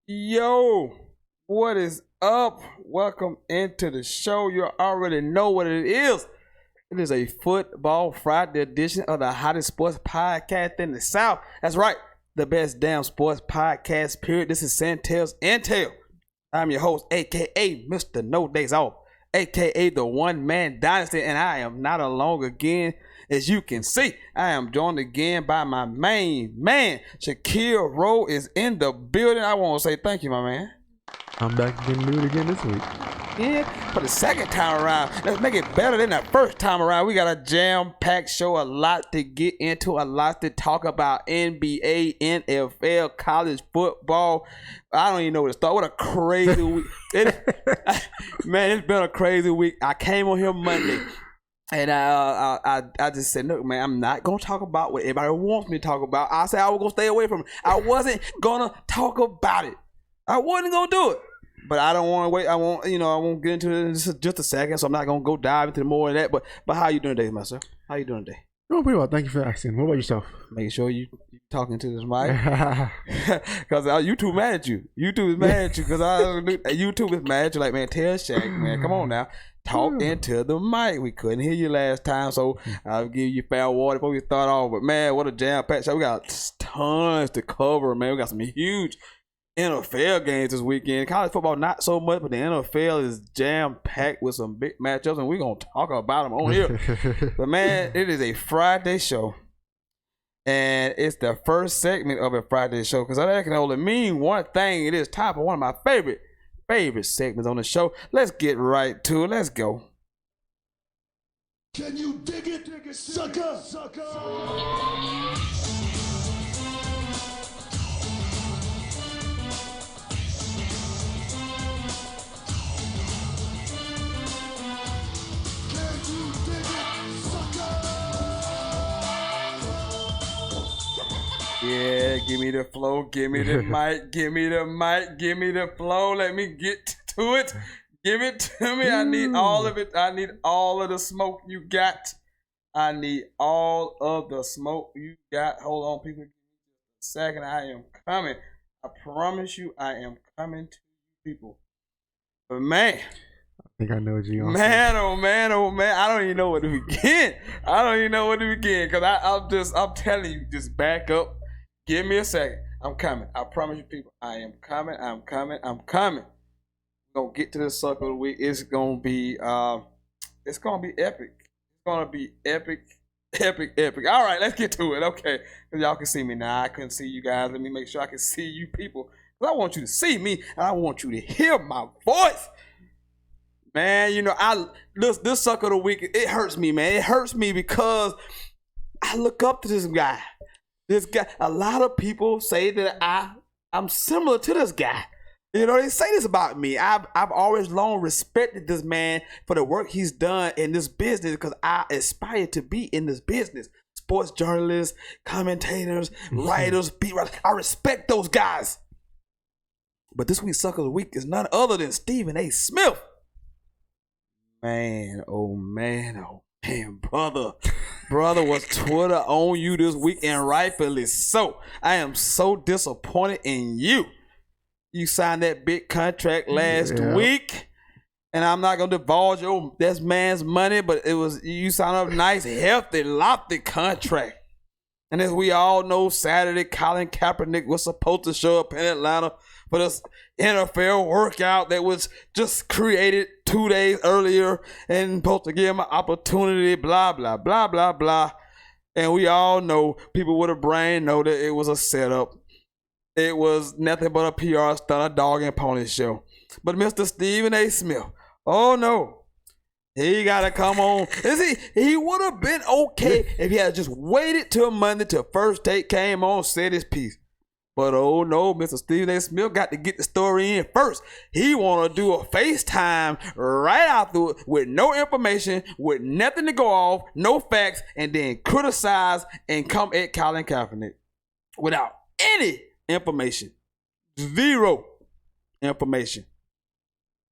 Yo, what is up? Welcome into the show. You already know what it is. It is a football Friday edition of the hottest sports podcast in the South. That's right, the best damn sports podcast, period. This is Sentell's Intel. I'm your host, a.k.a. Mr. No Days Off, a.k.a. the one-man dynasty, and I am not alone again. As you can see, I am joined again by my main man. Shaquille Rowe is in the building. I want to say thank you, my man. I'm back again to do it again this week. Yeah, for the second time around. Let's make it better than the first time around. We got a jam-packed show, a lot to get into, a lot to talk about. NBA, NFL, college football. I don't even know where to start. What a crazy week. Man, it's been a crazy week. I came on here Monday. And I just said, look, man, I'm not going to talk about what everybody wants me to talk about. I said I was going to stay away from it. I wasn't going to talk about it. I wasn't going to do it. But I don't want to wait. I won't get into it in just a second, so I'm not going to go dive into more of that. But how you doing today, myself? How you doing today? Doing pretty well. Thank you for asking. What about yourself? Make sure you talking to this mic. Because YouTube mad at you. YouTube is mad at you because YouTube is mad at you. Like, man, tell Shaq, man, come on now. Talk into the mic. We couldn't hear you last time, so I'll give you fair water before we start off. But man, what a jam-packed show. We got tons to cover, man. We got some huge NFL games this weekend. College football, not so much, but the NFL is jam-packed with some big matchups, and we're going to talk about them on here. But man, it is a Friday show, and it's the first segment of a Friday show because that can only mean one thing. It is time for one of my favorite segments on the show. Let's get right to it. Let's go. Can you dig it, sucker? Yeah, give me the flow, give me the mic, give me the mic, give me the flow. Let me get to it. Give it to me. I need all of it. I need all of the smoke you got. I need all of the smoke you got. Hold on, people. Give me a second. I am coming. I promise you, I am coming to you, people. But man. I think I know what you're going to say. Oh man. I don't even know where to begin. Because I'm telling you, just back up. Give me a second. I'm coming. I promise you, people. I am coming. I'm coming. We're gonna get to this sucker of the week. It's gonna be epic. It's gonna be epic. All right, let's get to it. Okay, because y'all can see me now. I couldn't see you guys. Let me make sure I can see you people. Because I want you to see me and I want you to hear my voice. Man, this sucker of the week, it hurts me, man. It hurts me because I look up to this guy. This guy, a lot of people say that I'm similar to this guy. They say this about me. I've always long respected this man for the work he's done in this business because I aspire to be in this business. Sports journalists, commentators, writers, beat writers. I respect those guys. But this week's sucker of the week is none other than Stephen A. Smith. Man, brother, was Twitter on you this week, and rightfully so. I am so disappointed in you. You signed that big contract last week, and I'm not gonna divulge that man's money, but you signed up a nice, healthy, lofty contract. And as we all know, Saturday, Colin Kaepernick was supposed to show up in Atlanta for this NFL workout that was just created 2 days earlier and supposed to give him an opportunity, blah, blah, blah, blah, blah. And we all know, people with a brain know that it was a setup. It was nothing but a PR stunt, a dog and pony show. But Mr. Stephen A. Smith, oh no. He got to come on. He would have been okay if he had just waited till Monday till First Take came on, said his piece. But oh no, Mr. Stephen A. Smith got to get the story in first. He want to do a FaceTime right after with no information, with nothing to go off, no facts, and then criticize and come at Colin Kaepernick without any information. Zero information.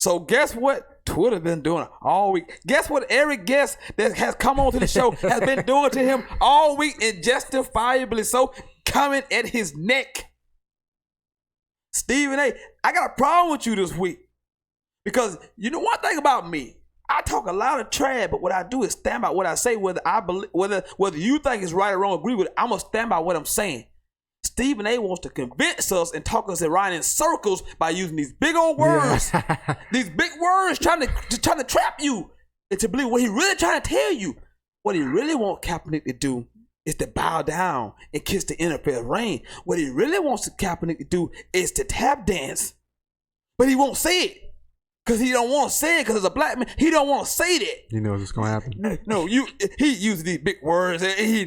So guess what Twitter been doing all week? Guess what every guest that has come on to the show has been doing to him all week, and justifiably so, coming at his neck. Stephen A., I got a problem with you this week. Because you know one thing about me, I talk a lot of trash, but what I do is stand by what I say, whether I believe, whether you think it's right or wrong, agree with it, I'm gonna stand by what I'm saying. Stephen A. wants to convince us and talk us around in circles by using these big old words, these big words, trying to trap you into believe what he really trying to tell you. What he really wants Kaepernick to do is to bow down and kiss the NFL ring. What he really wants Kaepernick to do is to tap dance, but he won't say it. Because he don't want to say it because as a black man, he don't want to say that. He knows what's going to happen. No, he uses these big words and we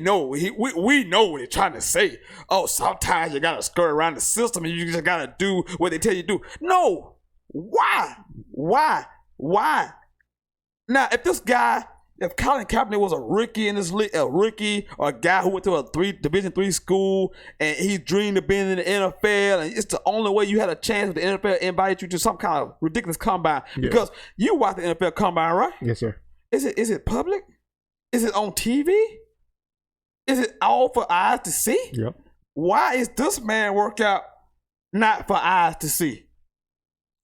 know what he's trying to say. Oh, sometimes you got to skirt around the system and you just got to do what they tell you to do. No. Why? Now, if Colin Kaepernick was a rookie in this league, a rookie or a guy who went to a Division III school and he dreamed of being in the NFL, and it's the only way you had a chance with the NFL invited you to some kind of ridiculous combine. Yeah. Because you watch the NFL combine, right? Yes, sir. Is it public? Is it on TV? Is it all for eyes to see? Yep. Why is this man workout not for eyes to see?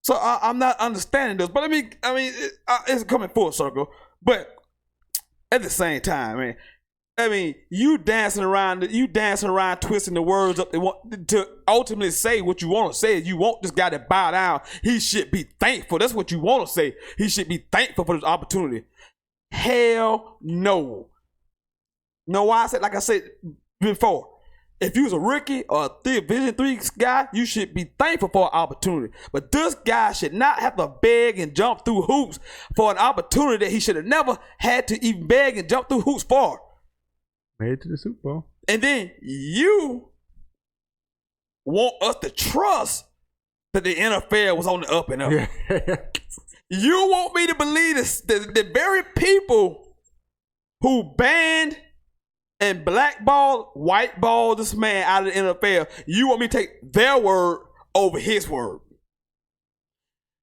So I'm not understanding this. But it's coming full circle. But at the same time, man, you dancing around, twisting the words up to ultimately say what you want to say. You want this guy to bow down. He should be thankful. That's what you want to say. He should be thankful for this opportunity. Hell no. Know why I said, like I said before, if you was a rookie or a Division III guy, you should be thankful for an opportunity. But this guy should not have to beg and jump through hoops for an opportunity that he should have never had to even beg and jump through hoops for. Made it to the Super Bowl. And then you want us to trust that the NFL was on the up and up. Yeah. You want me to believe this, the very people who banned and blackball, whiteball this man out of the NFL, you want me to take their word over his word.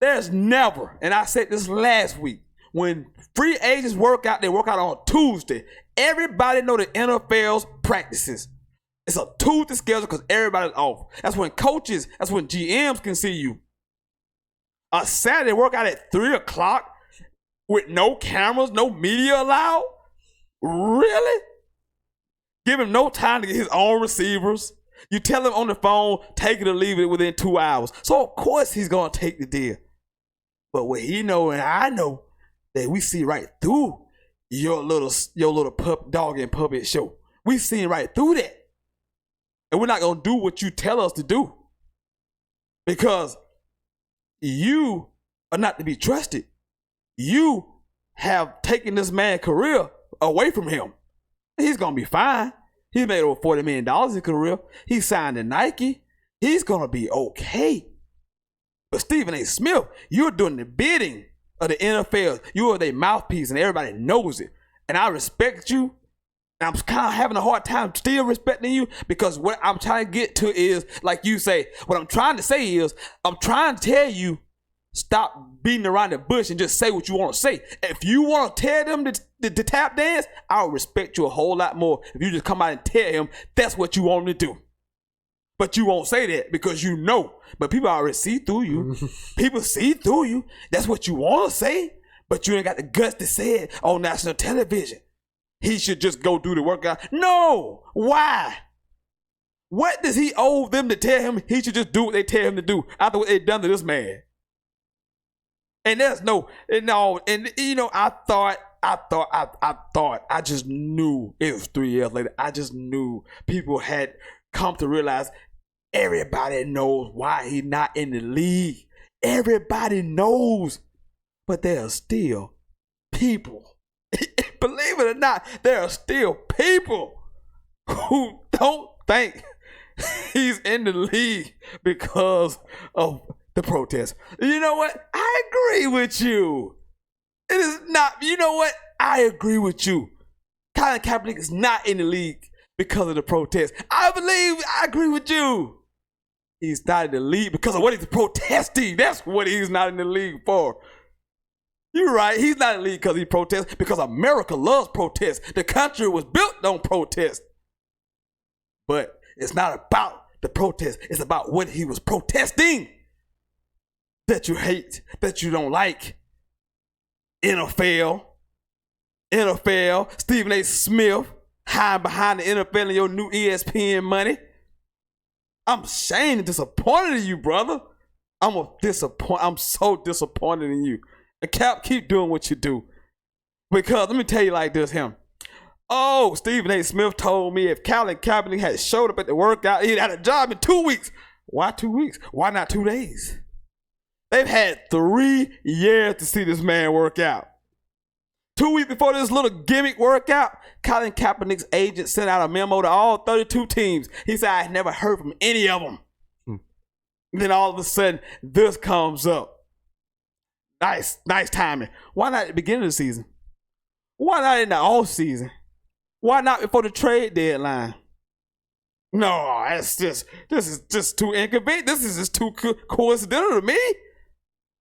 There's never, and I said this last week, when free agents work out, they work out on Tuesday. Everybody know the NFL's practices. It's a Tuesday schedule because everybody's off. That's when GMs can see you. A Saturday workout at 3 o'clock with no cameras, no media allowed? Really? Give him no time to get his own receivers. You tell him on the phone, take it or leave it within 2 hours. So of course he's gonna take the deal. But what he know and I know that we see right through your little dog and puppet show. We see right through that. And we're not gonna do what you tell us to do. Because you are not to be trusted. You have taken this man's career away from him. He's gonna be fine. He's made over $40 million in his career. He signed to Nike. He's gonna be okay. But Stephen A. Smith, you're doing the bidding of the NFL. You are their mouthpiece, and everybody knows it. And I respect you. And I'm kind of having a hard time still respecting you because what I'm trying to get to is, like you say, what I'm trying to say is, I'm trying to tell you, stop beating around the bush and just say what you want to say. If you want to tell them to tap dance, I'll respect you a whole lot more if you just come out and tell him that's what you want him to do. But you won't say that because you know. But people already see through you. People see through you. That's what you want to say, but you ain't got the guts to say it on national television. He should just go do the workout. No! Why? What does he owe them to tell him he should just do what they tell him to do after what they done to this man? And there's I just knew it was 3 years later. I just knew people had come to realize everybody knows why he's not in the league. Everybody knows. But there are still people, believe it or not, there are still people who don't think he's in the league because of the protest. You know what? I agree with you. It is not, you know what? I agree with you. Colin Kaepernick is not in the league because of the protest. I agree with you. He's not in the league because of what he's protesting. That's what he's not in the league for. You're right. He's not in the league because he protests, because America loves protest. The country was built on protest. But it's not about the protest. It's about what he was protesting that you hate, that you don't like. NFL, Stephen A. Smith, hiding behind the NFL and your new ESPN money. I'm ashamed and disappointed in you, brother. I'm so disappointed in you. And Cap, keep doing what you do. Because let me tell you like this, him. Oh, Stephen A. Smith told me if Colin Kaepernick had showed up at the workout, he'd had a job in 2 weeks. Why 2 weeks? Why not 2 days? They've had 3 years to see this man work out. 2 weeks before this little gimmick workout, Colin Kaepernick's agent sent out a memo to all 32 teams. He said, I had never heard from any of them. Then all of a sudden, this comes up. Nice timing. Why not at the beginning of the season? Why not in the off season? Why not before the trade deadline? No, this is just too inconvenient. This is just too coincidental to me.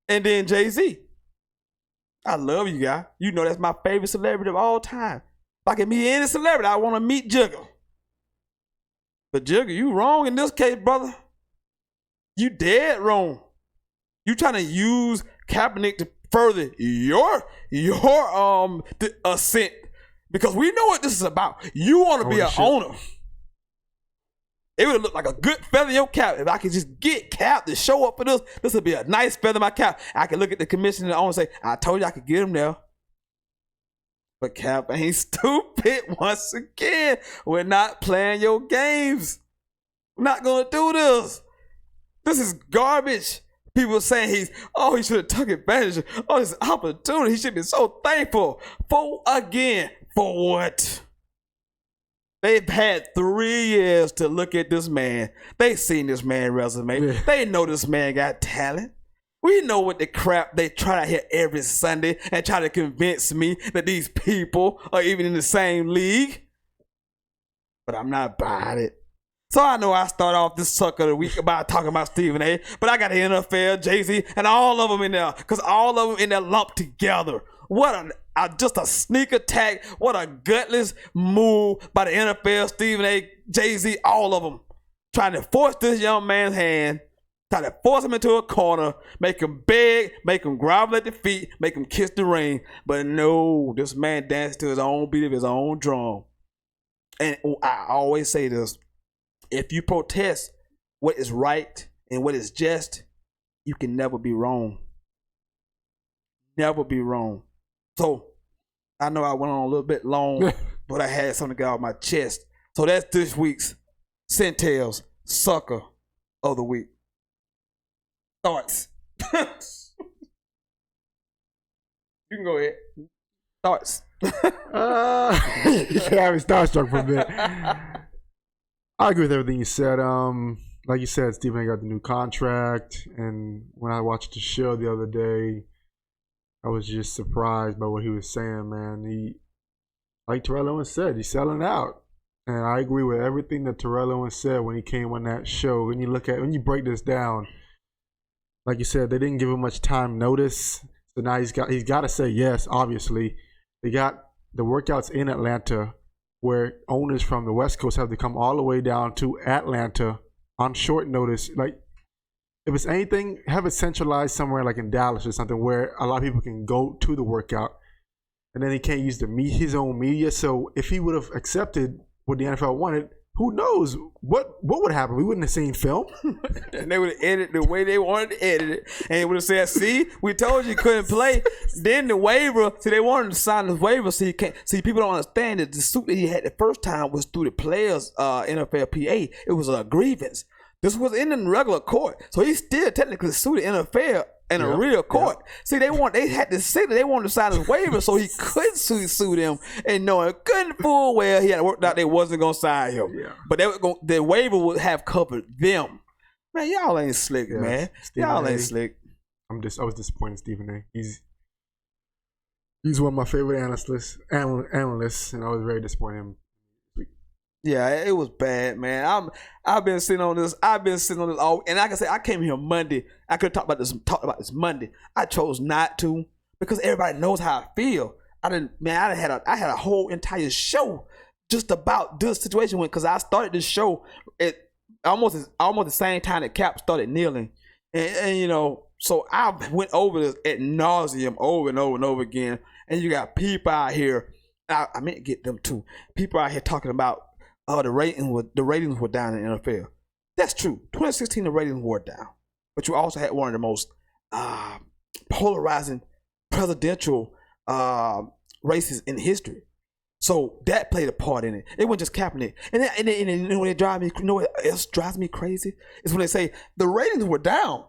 And then Jay-Z. I love you, guy. You know that's my favorite celebrity of all time. If I can meet any celebrity, I want to meet Jigga. But Jigga, you wrong in this case, brother. You dead wrong. You trying to use Kaepernick to further your ascent. Because we know what this is about. You want to be an owner. It would have looked like a good feather in your cap. If I could just get Cap to show up for this, this would be a nice feather in my cap. I could look at the commissioner and the owner and say, I told you I could get him there. But Cap ain't stupid once again. We're not playing your games. We're not going to do this. This is garbage. People saying he should have took advantage of this opportunity. He should be so thankful. For what? They've had 3 years to look at this man. They've seen this man's resume. Yeah. They know this man got talent. We know what the crap they try to hit every Sunday and try to convince me that these people are even in the same league. But I'm not buying it. So I know I start off this sucker of the week about talking about Stephen A. But I got the NFL, Jay-Z, and all of them in there. Because all of them in there lumped together. What just a sneak attack. What a gutless move by the NFL, Stephen A., Jay-Z, all of them. Trying to force this young man's hand. Trying to force him into a corner. Make him beg. Make him grovel at the feet. Make him kiss the ring. But no, this man danced to his own beat of his own drum. And I always say this. If you protest what is right and what is just, you can never be wrong. Never be wrong. So, I know I went on a little bit long, but I had something to get off my chest. So that's this week's Sentell's Sucker of the Week. Thoughts? You can go ahead. Thoughts? You can have me starstruck for a bit. I agree with everything you said. Like you said, Stephen A. got the new contract, and when I watched the show the other day, I was just surprised by what he was saying, man. He, like Terrell Owens said, he's selling out. And I agree with everything that Terrell Owens said when he came on that show. When you break this down, like you said, they didn't give him much time notice. So now he's got to say yes, obviously. They got the workouts in Atlanta where owners from the West Coast have to come all the way down to Atlanta on short notice. Like, if it's anything, have it centralized somewhere like in Dallas or something where a lot of people can go to the workout. And then he can't use his own media. So if he would have accepted what the NFL wanted, who knows what would happen? We wouldn't have seen film. And they would have edited the way they wanted to edit it. And they would have said, see, we told you couldn't play. Then the waiver, see, they wanted to sign the waiver so you can't. See, people don't understand that the suit that he had the first time was through the players' NFLPA. It was a grievance. This was in the regular court. So he still technically sued the NFL in a real court. See, they had to say that they wanted to sign his waiver so he could sue them, and knowing couldn't full well he had worked out they wasn't gonna sign him. Yeah. But the waiver would have covered them. Man, y'all ain't slick, man. Stephen y'all A. ain't slick. I was disappointed in Stephen A. He's one of my favorite analysts, and I was very disappointed in him. Yeah, it was bad, man. I've been sitting on this all, and like I said, I came here Monday. I could talk about this Monday. I chose not to because everybody knows how I feel. I had a whole entire show just about this situation because I started this show almost the same time that Cap started kneeling, and you know, so I went over this ad nauseum over and over and over again, and you got people out here. I meant to get them too. People out here talking about the ratings were down in the NFL. That's true. 2016 the ratings were down, but you also had one of the most polarizing presidential races in history. So that played a part in it. It wasn't just Kaepernick. And you know what what else drives me crazy? Is when they say the ratings were down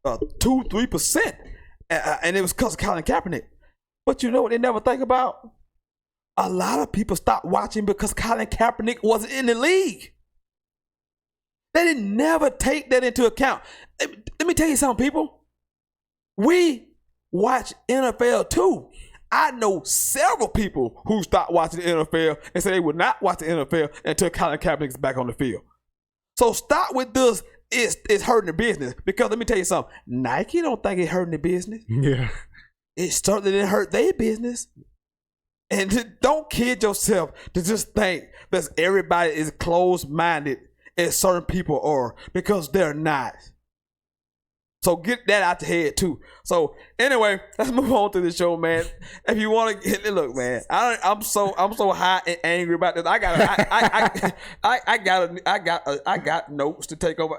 2-3%. And it was because of Colin Kaepernick. But you know what they never think about? A lot of people stopped watching because Colin Kaepernick wasn't in the league. They didn't never take that into account. Let me tell you something, people. We watch NFL too. I know several people who stopped watching the NFL and said they would not watch the NFL until Colin Kaepernick is back on the field. So stop with this. It's hurting the business. Because let me tell you something. Nike don't think it's hurting the business. Yeah. It certainly didn't hurt their business. And don't kid yourself to just think that everybody is closed-minded as certain people are, because they're not. So get that out the head too. So anyway, let's move on to the show, man. If you want to look, man, I'm so hot and angry about this. I got notes to take over.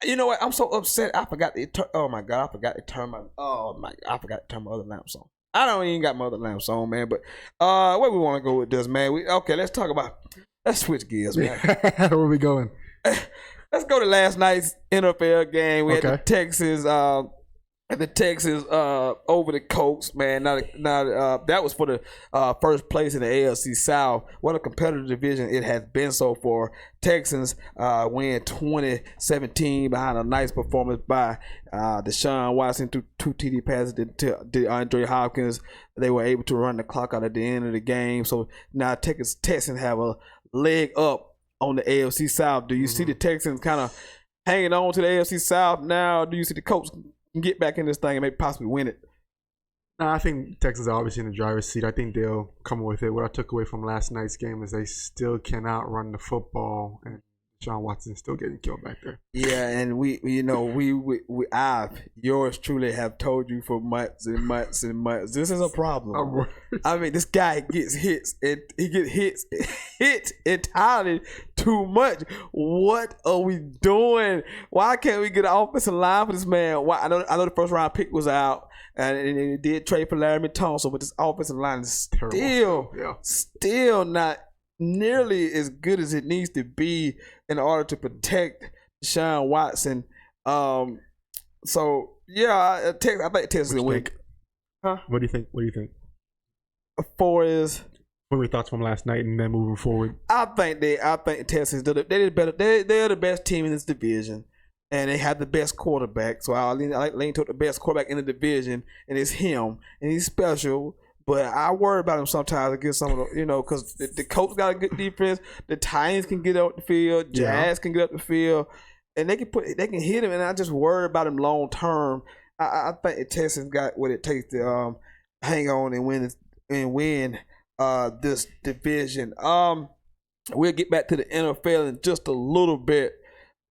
You know what? I'm so upset. I forgot to turn. Oh my god, I forgot to turn my. Oh my, I forgot to turn my other lamps on. I don't even got my other lamps on, man. But where we want to go with this, man? Let's talk about. Let's switch gears, man. Where we going? Let's go to last night's NFL game. We had the Texans over the Colts, man. That was for the first place in the AFC South. What a competitive division it has been so far. Texans win 20-17 behind a nice performance by Deshaun Watson through 2 TD passes to DeAndre Hopkins. They were able to run the clock out at the end of the game. So now Texans have a leg up on the AFC South. Do you see the Texans kind of hanging on to the AFC South now? Do you see the Colts can get back in this thing and maybe possibly win it? No, I think Texans are obviously in the driver's seat. I think they'll come with it. What I took away from last night's game is they still cannot run the football, and Deshaun Watson is still getting killed back there. Yeah, and yours truly have told you for months and months and months, this is a problem. I mean, this guy gets hits, and he gets hit entirely too much. What are we doing? Why can't we get an offensive line for this man? Why? I know the first round pick was out, and it did trade for Larry Tunsil, but this offensive line is still not nearly as good as it needs to be in order to protect Deshaun Watson. So yeah, I think Texas will win. Huh? What do you think? Four is. What were your thoughts from last night and then moving forward? I think Texas did better. They're the best team in this division, and they have the best quarterback. So I lean toward the best quarterback in the division, and it's him, and he's special. But I worry about him sometimes against some of the, because the Colts got a good defense. The Titans can get up the field. Jazz can get up the field, and they can hit him. And I just worry about him long term. I think Texas got what it takes to hang on and win this division. We'll get back to the NFL in just a little bit.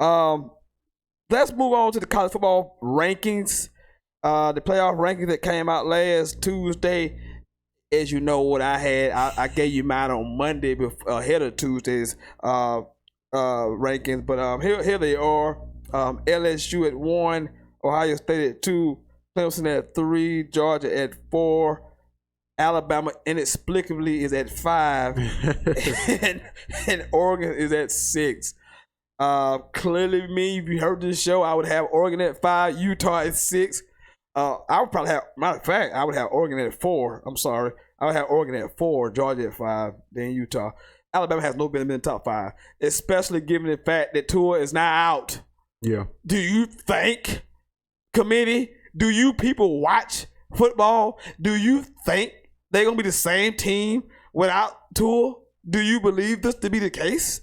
Let's move on to the college football rankings. The playoff rankings that came out last Tuesday. As you know what I had, I gave you mine on Monday ahead of Tuesday's rankings. But here they are. LSU at 1, Ohio State at 2, Clemson at 3, Georgia at 4, Alabama inexplicably is at 5, and Oregon is at 6. Clearly, if you heard this show, I would have Oregon at 5, Utah at 6. I would probably have, matter of fact, I would have Oregon at 4. I'm sorry. I would have Oregon at 4, Georgia at 5, then Utah. Alabama has no business in the top 5, especially given the fact that Tua is now out. Yeah. Do you think, committee, do you people watch football? Do you think they're going to be the same team without Tua? Do you believe this to be the case?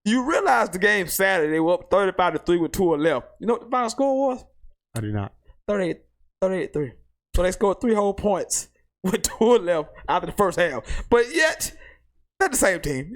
You realize the game Saturday, they were up 35-3 with Tua left. You know what the final score was? I do not. 38-3. So they scored 3 whole points with Tua left after the first half. But yet, they're the same team.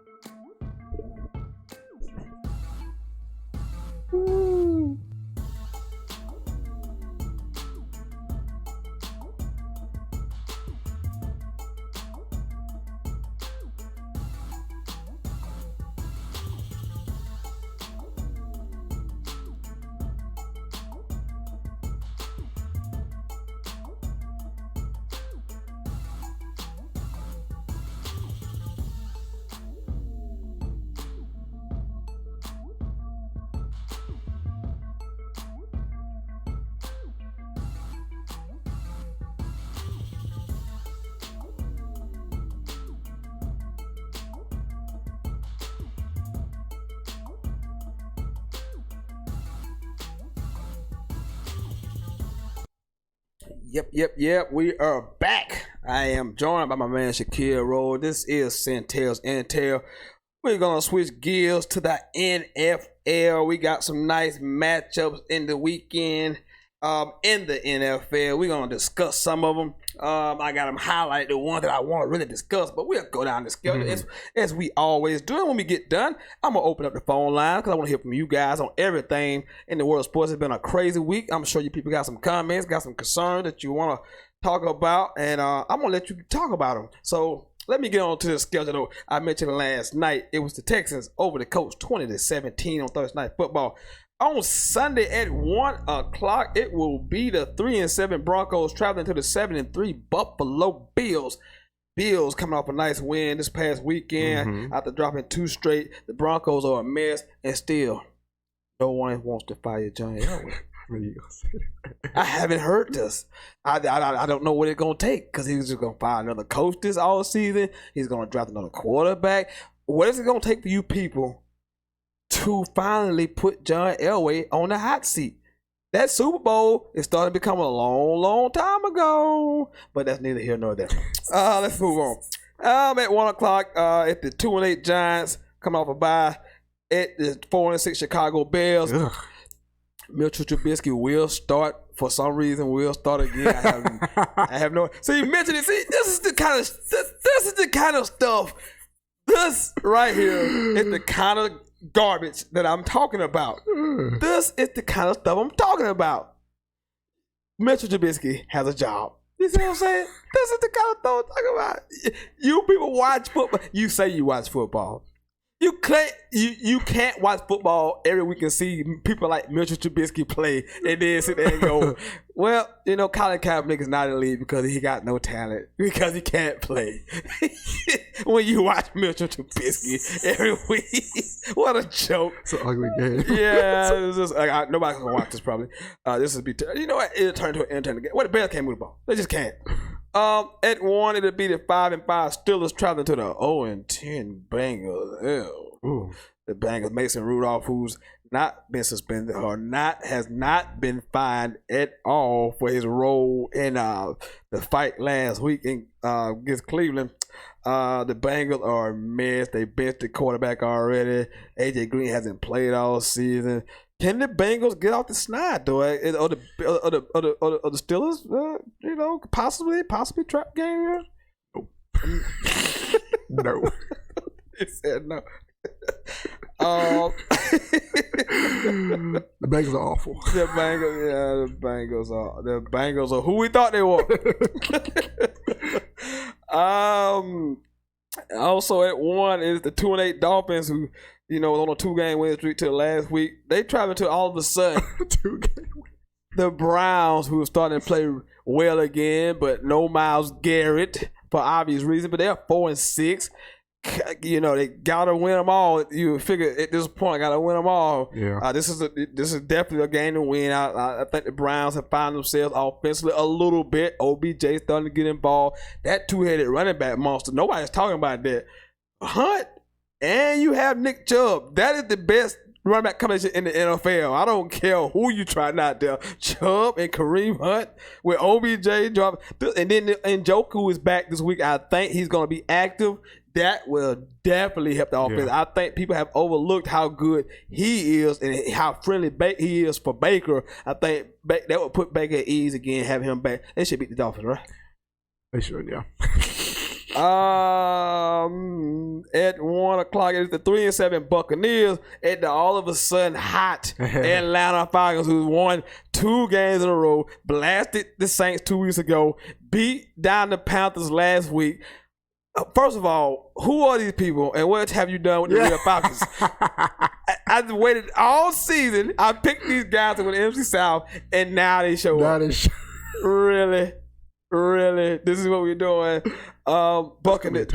Yep. We are back. I am joined by my man Shaquille Rowe. This is Sentell's Intel. We're gonna switch gears to the NFL. We got some nice matchups in the weekend. In the NFL, we're gonna discuss some of them. I got them highlighted, the one that I want to really discuss, but we'll go down the schedule as we always do. And when we get done, I'm gonna open up the phone line because I want to hear from you guys on everything in the world of sports. It's been a crazy week. I'm sure you people got some comments, got some concerns that you want to talk about, and I'm gonna let you talk about them. So let me get on to the schedule. I mentioned last night it was the Texans over the Colts 20-17 on Thursday Night Football. On Sunday at 1 o'clock, it will be the 3-7 Broncos traveling to the 7-3 Buffalo Bills. Bills coming off a nice win this past weekend after dropping 2 straight. The Broncos are a mess, and still, no one wants to fire John Elway. I haven't heard this. I don't know what it's going to take because he's just going to fire another coach this all season. He's going to draft another quarterback. What is it going to take for you people to finally put John Elway on the hot seat? That Super Bowl is starting to become a long time ago, but that's neither here nor there. Let's move on. At 1 o'clock, at the 2-8 Giants coming off a bye, at the 4-6 Chicago Bears. Ugh. Mitchell Trubisky will start for some reason. Will start again. I have no. So you mentioned it. See, this is the kind of stuff. This right here is the kind of garbage that I'm talking about. This is the kind of stuff I'm talking about. Mitchell Trubisky has a job. You see what I'm saying? This is the kind of stuff I'm talking about. You people watch football. You say you watch football. You can't watch football every week and see people like Mitchell Trubisky play and then sit there and go, well, you know, Colin Kaepernick is not in the league because he got no talent, because he can't play. When you watch Mitchell Trubisky every week, what a joke. It's an ugly game. Yeah, it's just, nobody's going to watch this probably. This would be, you know what, it'll turn into an entertaining game. Well, the Bears can't move the ball. They just can't. At 1, it'll be the 5-5 Steelers traveling to the 0-10 Bengals. Ew. The Bengals, Mason Rudolph, who's not been suspended or has not been fined at all for his role in the fight last week against Cleveland. The Bengals are a mess. They benched the quarterback already. AJ Green hasn't played all season. Can the Bengals get off the snide, though? Or the Steelers, you know, possibly trap game? No. He said no. The Bengals are awful. The Bengals are who we thought they were. Also at 1 is the 2-8 Dolphins, who, you know, was on a 2-game win streak till last week. They traveled to all of a sudden the Browns, who are starting to play well again, but no Myles Garrett for obvious reasons. But they're 4-6. You know, they gotta win them all. You figure at this point, gotta win them all. Yeah. This is definitely a game to win. I think the Browns have found themselves offensively a little bit. OBJ starting to get involved. That 2-headed running back monster. Nobody's talking about that. Hunt, and you have Nick Chubb. That is the best running back combination in the NFL. I don't care who you try out there. Chubb and Kareem Hunt with OBJ drop, and then Njoku is back this week. I think he's gonna be active. That will definitely help the offense. Yeah. I think people have overlooked how good he is and how friendly he is for Baker. I think that would put Baker at ease again, have him back. They should beat the Dolphins, right? They should, yeah. At 1 o'clock, it's the 3-7 Buccaneers at the all of a sudden hot Atlanta Falcons, who won 2 games in a row, blasted the Saints 2 weeks ago, beat down the Panthers last week. First of all, who are these people and what have you done with the real Falcons? I waited all season. I picked these guys to win the NFC South, and now they show up. Really? This is what we're doing. Buccaneers.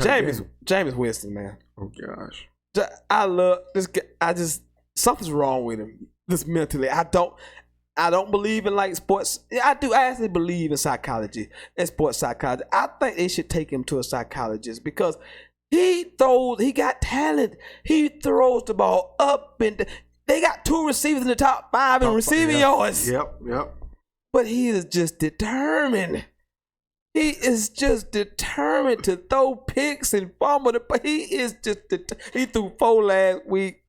Jameis Winston, man. Oh gosh. I love this guy. Something's wrong with him. Just mentally. I don't believe in like sports. I do. I actually believe in psychology and sports psychology. I think they should take him to a psychologist because he got talent. He throws the ball up and they got 2 receivers in the top 5 in receiving yards. Yep. but he is just determined. He is just determined to throw picks and fumble. But he is just he threw 4 last week.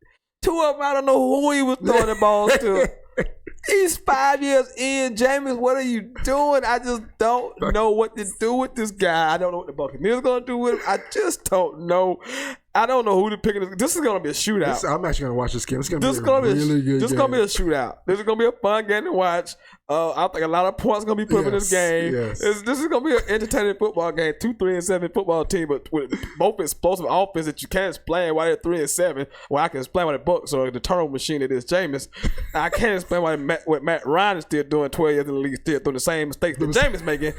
2 of them, I don't know who he was throwing the balls to. He's 5 years in. Jameis, what are you doing? I just don't know what to do with this guy. I don't know what the Buccaneers going to do with him. I just don't know. I don't know who to pick. This is going to be a shootout. I'm actually going to watch this game. It's going to be a really good game. This is going to be a shootout. This is going to be a fun game to watch. I think a lot of points are going to be put up in this game. Yes. This is going to be an entertaining football game. 2 3-7 football team, but with both explosive offense that you can't explain why they're 3-7. Well, I can explain why the Bucs are the turnover machine that is Jameis. I can't explain what Matt Ryan is still doing 12 years in the league, still doing the same mistakes that Jameis making.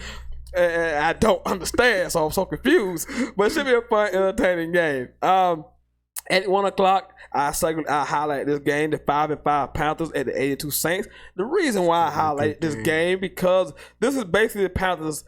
I don't understand, so I'm so confused. But it should be a fun, entertaining game. At 1 o'clock, I highlight this game, the 5-5 Panthers at the 82 Saints. The reason why I highlight this game because this is basically the Panthers.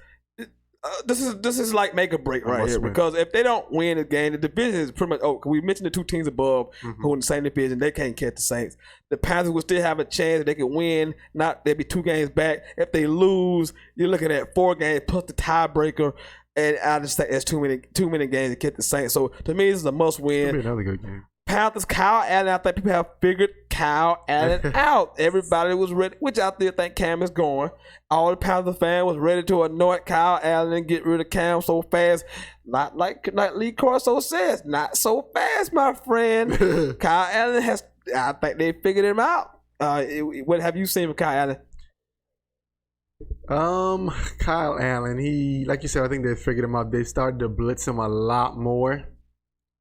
This is like make or break right here because if they don't win the game, the division is pretty much. We mentioned the 2 teams above who in the same division. They can't catch the Saints. The Panthers will still have a chance that they could win. They'll be 2 games back. If they lose, you're looking at 4 games plus the tiebreaker. And I just think there's too many games to get the Saints. So to me, this is a must win. It'll be another good game. Panthers, Kyle Allen. I think people have figured Kyle Allen out. Everybody was ready, which I still think Cam is going. All the Panthers fans was ready to anoint Kyle Allen and get rid of Cam so fast. Not like Lee Corso says, not so fast, my friend. Kyle Allen has. I think they figured him out. What have you seen from Kyle Allen? Kyle Allen, he, like you said, I think they figured him out. They started to blitz him a lot more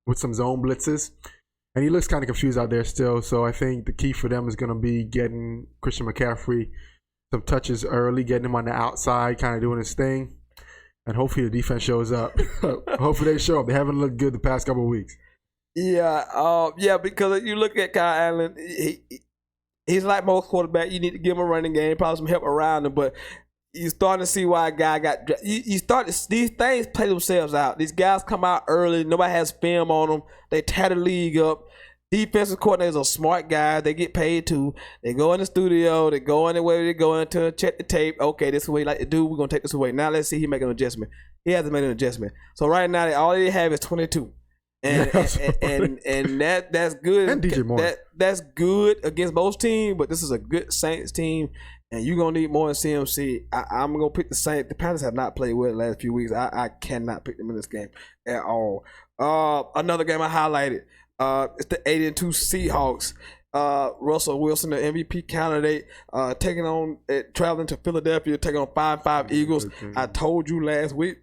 with some zone blitzes. And he looks kind of confused out there still. So I think the key for them is going to be getting Christian McCaffrey some touches early, getting him on the outside, kind of doing his thing. And hopefully the defense shows up. Hopefully they show up. They haven't looked good the past couple of weeks. Yeah, because you look at Kyle Allen, he's like most quarterbacks. You need to give him a running game, probably some help around him, but you're starting to see why a guy got – these things play themselves out. These guys come out early. Nobody has film on them. They tear the league up. Defensive coordinators are smart guys. They get paid too. They go in the studio. They go in the way they go into check the tape. Okay, this is what he like to do. We're going to take this away. Now let's see he make an adjustment. He hasn't made an adjustment. So right now, all they have is 22. And that's good. And DJ Moore. That's good against most teams, but this is a good Saints team, and you're going to need more in CMC. I'm going to pick the Saints. The Panthers have not played well the last few weeks. I cannot pick them in this game at all. Another game I highlighted, it's the 8-2 Seahawks. Russell Wilson, the MVP candidate, traveling to Philadelphia, taking on 5-5 Eagles. I told you last week,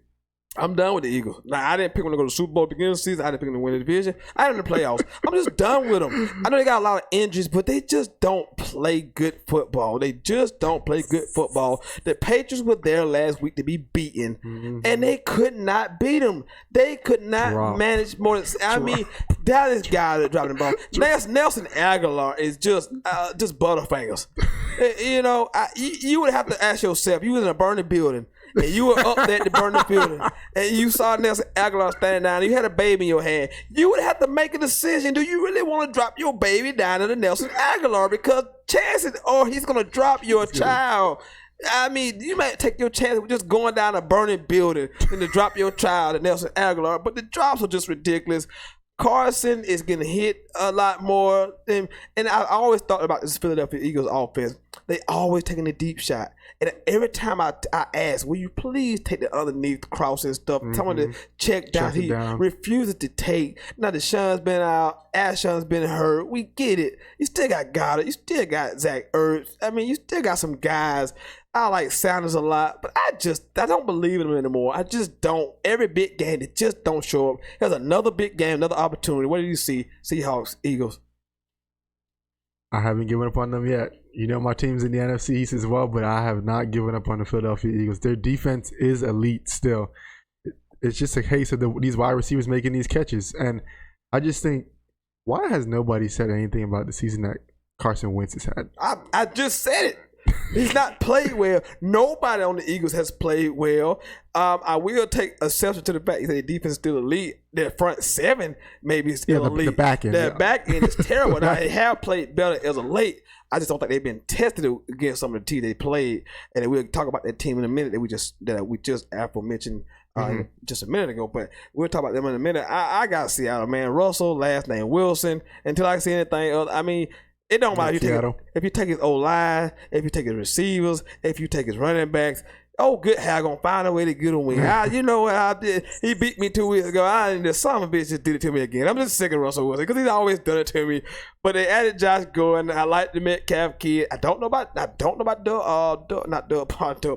I'm done with the Eagles. Now, I didn't pick them to go to the Super Bowl at the beginning of the season. I didn't pick them to win the division. I didn't the playoffs. I'm just done with them. I know they got a lot of injuries, but they just don't play good football. They just don't play good football. The Patriots were there last week to be beaten, and they could not beat them. They could not manage more than – I mean, Dallas guy that dropping the ball. Nelson Aguilar is just butterfingers. You know, you would have to ask yourself, you was in a burning building, and you were up there at the burning building, and you saw Nelson Aguilar standing down, and you had a baby in your hand. You would have to make a decision. Do you really want to drop your baby down into Nelson Aguilar? Because chances are he's going to drop your child. I mean, you might take your chance with just going down a burning building and to drop your child to Nelson Aguilar, but the drops are just ridiculous. Carson is getting hit a lot more. And I always thought about this Philadelphia Eagles offense. They always taking a deep shot. And every time I ask, will you please take the underneath cross and stuff? Someone to check down. He refuses to take. Now, Deshaun's been out. Ashon's been hurt. We get it. You still got Goddard. You still got Zach Ertz. I mean, you still got some guys. I like Sanders a lot, but I don't believe in them anymore. I just don't. Every big game, they just don't show up. There's another big game, another opportunity. What do you see? Seahawks, Eagles. I haven't given up on them yet. You know my team's in the NFC East as well, but I have not given up on the Philadelphia Eagles. Their defense is elite still. It's just a case of these wide receivers making these catches. And I just think, why has nobody said anything about the season that Carson Wentz has had? I just said it. He's not played well. Nobody on the Eagles has played well. I will take exception to the fact that their defense is still elite. Their front seven maybe is still elite. The back end. Their back end is terrible. Now, they have played better as of late. I just don't think they've been tested against some of the teams they played. And we'll talk about that team in a minute that we just aforementioned just a minute ago. But we'll talk about them in a minute. I got Seattle, man. Russell, last name Wilson. Until I see anything else, I mean, it don't matter if you take his O-line, if you take his receivers, if you take his running backs. Oh, good. How gonna find a way to get a win? You know what I did? He beat me 2 weeks ago. The son of a bitch just did it to me again. I'm just sick of Russell Wilson because he's always done it to me. But they added Josh Gordon. I like the Metcalf kid. I don't know about Doug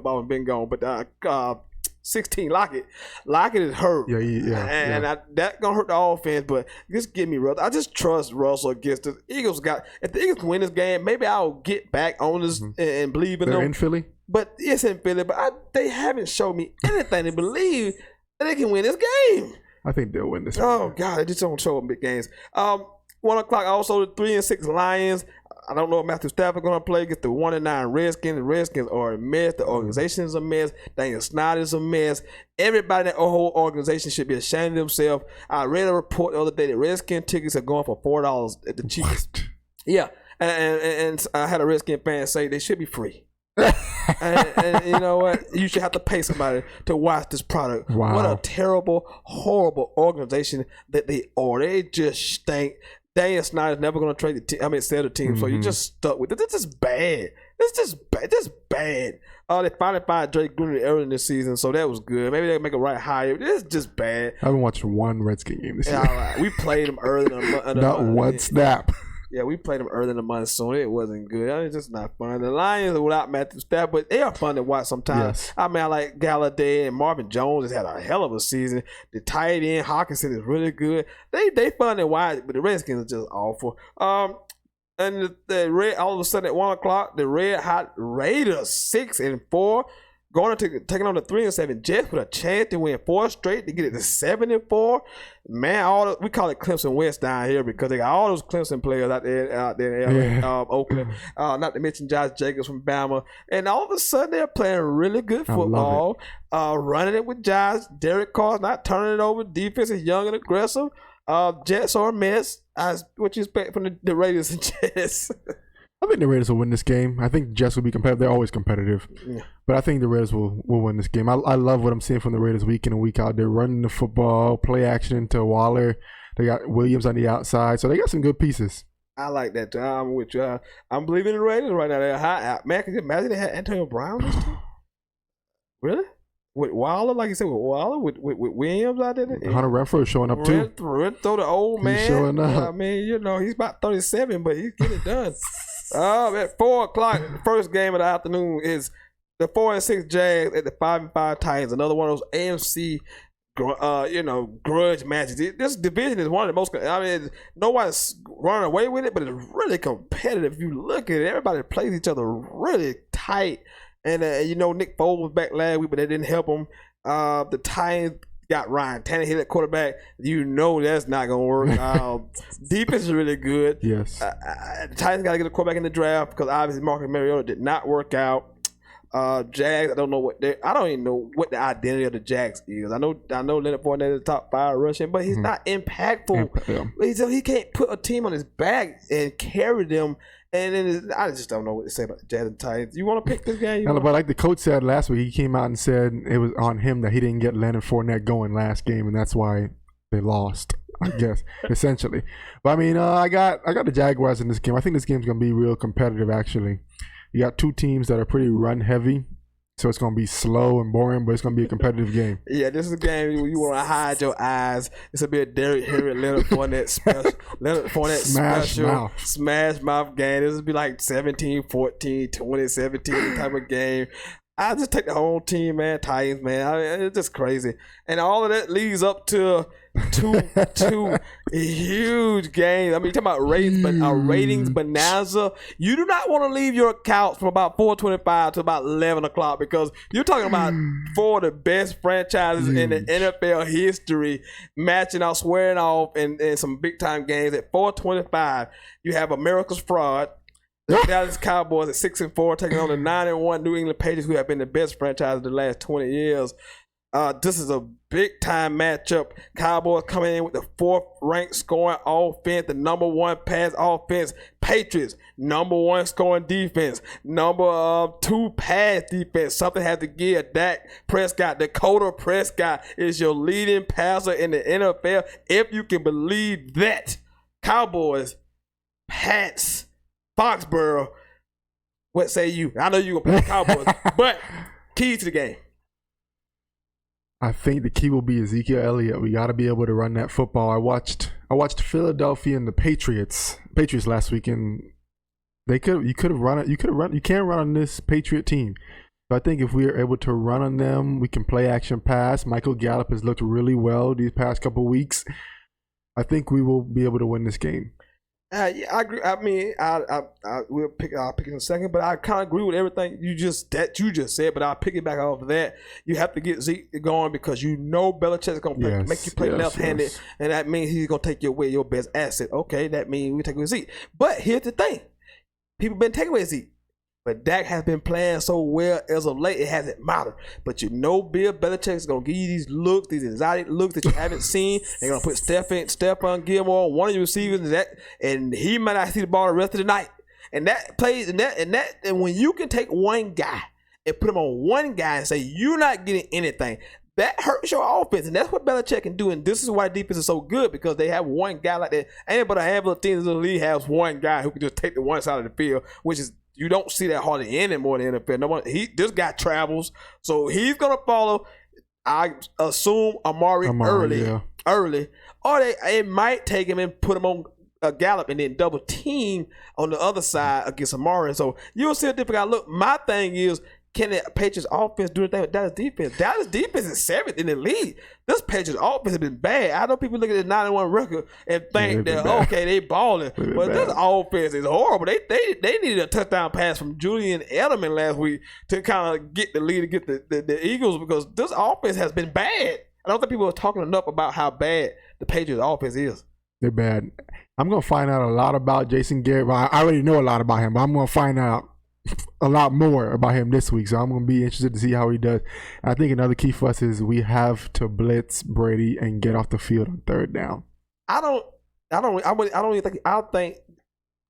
Baldwin been gone, but 16 Lockett. Lockett is hurt. And that's gonna hurt the offense. But just give me Russell. I just trust Russell against the Eagles. If the Eagles win this game, maybe I'll get back on this and believe in them. They're in Philly. But it's in Philly, but they haven't shown me anything to believe that they can win this game. I think they'll win this game. Oh, God, they just don't show them big games. 1 o'clock, also the 3-6 Lions. I don't know if Matthew Stafford going to play against the 1-9 Redskins. The Redskins are a mess. The organization is a mess. Daniel Snyder is a mess. Everybody in the whole organization should be ashamed of themselves. I read a report the other day that Redskin tickets are going for $4 at the cheapest. Yeah, and I had a Redskin fan say they should be free. and you know what? You should have to pay somebody to watch this product. Wow. What a terrible, horrible organization that they are. They just stink. Daniel Snyder's never going to trade the team. Sell the team. So you just stuck with it. This is bad. It's just bad. This is bad. They finally fired Drake Gruden early in this season, so that was good. Maybe they'll make a right hire. This is just bad. I haven't watched one Redskin game this year. All right. We played them early in the month. Not one snap. Yeah, we played them early in the month, so it wasn't good. It's just not fun. The Lions are without Matthew Stafford, but they are fun to watch sometimes. Yes. I like Galladay and Marvin Jones has had a hell of a season. The tight end Hawkinson is really good. They fun to watch, but the Redskins are just awful. And all of a sudden at 1 o'clock, the Red Hot Raiders 6-4. Going to taking on the 3-7 Jets with a chance to win 4 straight to get it to 7-4. Man, we call it Clemson West down here because they got all those Clemson players out there in Oakland. Not to mention Josh Jacobs from Bama. And all of a sudden they're playing really good football. Running it with Josh. Derek Carr's not turning it over. Defense is young and aggressive. Jets are a mess. What you expect from the Raiders and Jets? I think the Raiders will win this game. I think the Jets will be competitive. They're always competitive. Yeah. But I think the Raiders will win this game. I love what I'm seeing from the Raiders week in and week out. They're running the football, play action into Waller. They got Williams on the outside. So they got some good pieces. I like that. I'm with you. I'm believing in the Raiders right now. They're high. Man, can you imagine they had Antonio Brown this team? Really? With Waller, like you said, with Waller, with Williams out there. Hunter Renfrow is showing up too. Renfrow, the old man. He's showing up. He's about 37, but he's getting it done. At 4 o'clock, the first game of the afternoon is the 4-6 Jags at the 5-5 Titans. Another one of those AMC, grudge matches. This division is one of the most. Nobody's running away with it, but it's really competitive. If you look at it, everybody plays each other really tight. And Nick Foles was back last week, but that didn't help him. The Titans got Ryan Tannehill at quarterback. That's not going to work. Defense is really good. Yes. The Titans got to get a quarterback in the draft because obviously Marcus Mariota did not work out. Jags, I don't even know what the identity of the Jags is. I know Leonard Fournette is the top 5 rushing, but he's not impactful. He can't put a team on his back and carry them. And then I just don't know what to say about the Jazz and Titans. You want to pick this game? But like the coach said last week, he came out and said it was on him that he didn't get Leonard Fournette going last game, and that's why they lost, I guess, essentially. But I got the Jaguars in this game. I think this game's gonna be real competitive. Actually, you got 2 teams that are pretty run heavy. So it's going to be slow and boring, but it's going to be a competitive game. Yeah, this is a game where you want to hide your eyes. This will be a Derrick Henry, Leonard Fournette special. Smash mouth game. This will be like 17-14, 20-17 type of game. I just take the whole team, man. Titans, man. It's just crazy. And all of that leads up to two huge games. Talking about ratings, but ratings bonanza. You do not want to leave your couch from about 4:25 to about 11 o'clock because you're talking about 4 of the best franchises in the NFL history matching out, swearing off in some big time games. At 4:25, you have America's Fraud, The Dallas Cowboys at 6-4, taking on the 9-1 New England Patriots, who have been the best franchise of the last 20 years. This is a big-time matchup. Cowboys coming in with the 4th-ranked scoring offense, the number 1 pass offense. Patriots, number 1 scoring defense, number 2 pass defense. Something has to give. Dak Prescott, Dakota Prescott is your leading passer in the NFL. If you can believe that. Cowboys, Pats, Foxborough, what say you? I know you're going to play the Cowboys, but keys to the game. I think the key will be Ezekiel Elliott. We got to be able to run that football. I watched Philadelphia and the Patriots last week, and you can't run on this Patriot team. So I think if we are able to run on them, we can play action pass. Michael Gallup has looked really well these past couple weeks. I think we will be able to win this game. Yeah, I agree. I mean, I'll pick in a second, but I kind of agree with everything you just said. But I'll pick it back off of that. You have to get Zeke going because you know Belichick's going to make you play left-handed, and that means he's going to take away your best asset. Okay, that means we take away Zeke. But here's the thing: people been taking away Zeke, but Dak has been playing so well as of late, it hasn't mattered. But you know Bill Belichick's going to give you these looks, these exotic looks that you haven't seen. They're going to put Stephon Gilmore on one of your receivers, and he might not see the ball the rest of the night. And that plays, and when you can take one guy and put him on one guy and say, you're not getting anything, that hurts your offense. And that's what Belichick can do. And this is why defense is so good, because they have one guy like that. Ain't but a handful of teams in the league has one guy who can just take the one side of the field, which is, you don't see that hardly anymore in the NFL. This guy travels, so he's gonna follow. I assume Amari early, or it might take him and put him on a Gallup and then double team on the other side against Amari. So you'll see a different guy. Look, my thing is, can the Patriots offense do anything with Dallas defense? Dallas defense is 7th in the league. This Patriots offense has been bad. I know people look at the 9-1 record and think that, okay, they balling. But this offense is horrible. They needed a touchdown pass from Julian Edelman last week to kind of get the lead against the Eagles, because this offense has been bad. I don't think people are talking enough about how bad the Patriots offense is. They're bad. I'm going to find out a lot about Jason Garrett. Well, I already know a lot about him, but I'm going to find out a lot more about him this week, so I'm going to be interested to see how he does. I think another key for us is we have to blitz Brady and get off the field on 3rd down. I think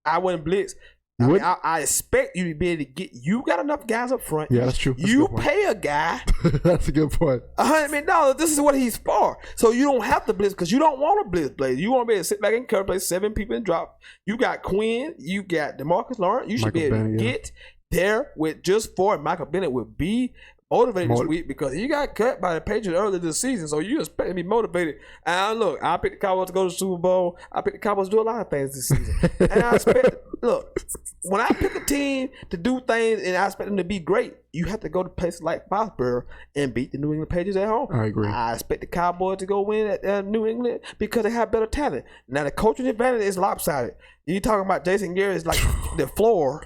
I wouldn't blitz. I expect you to be able to get. You got enough guys up front. Yeah, that's true. You pay a guy. That's a good point. $100 million. This is what he's for. So you don't have to blitz because you don't want to blitz. Blaze. You want to be able to sit back and cover, play 7 people and drop. You got Quinn. You got DeMarcus Lawrence. You should be able to get there with just 4. Michael Bennett would be motivated this week because he got cut by the Patriots earlier this season. So you expect him to be motivated. And look, I picked the Cowboys to go to the Super Bowl. I picked the Cowboys to do a lot of things this season. And I expect, look, when I pick a team to do things and I expect them to be great, you have to go to places like Foxborough and beat the New England Patriots at home. I agree. I expect the Cowboys to go win at New England because they have better talent. Now, the coaching advantage is lopsided. You talking about Jason Garrett is like the floor,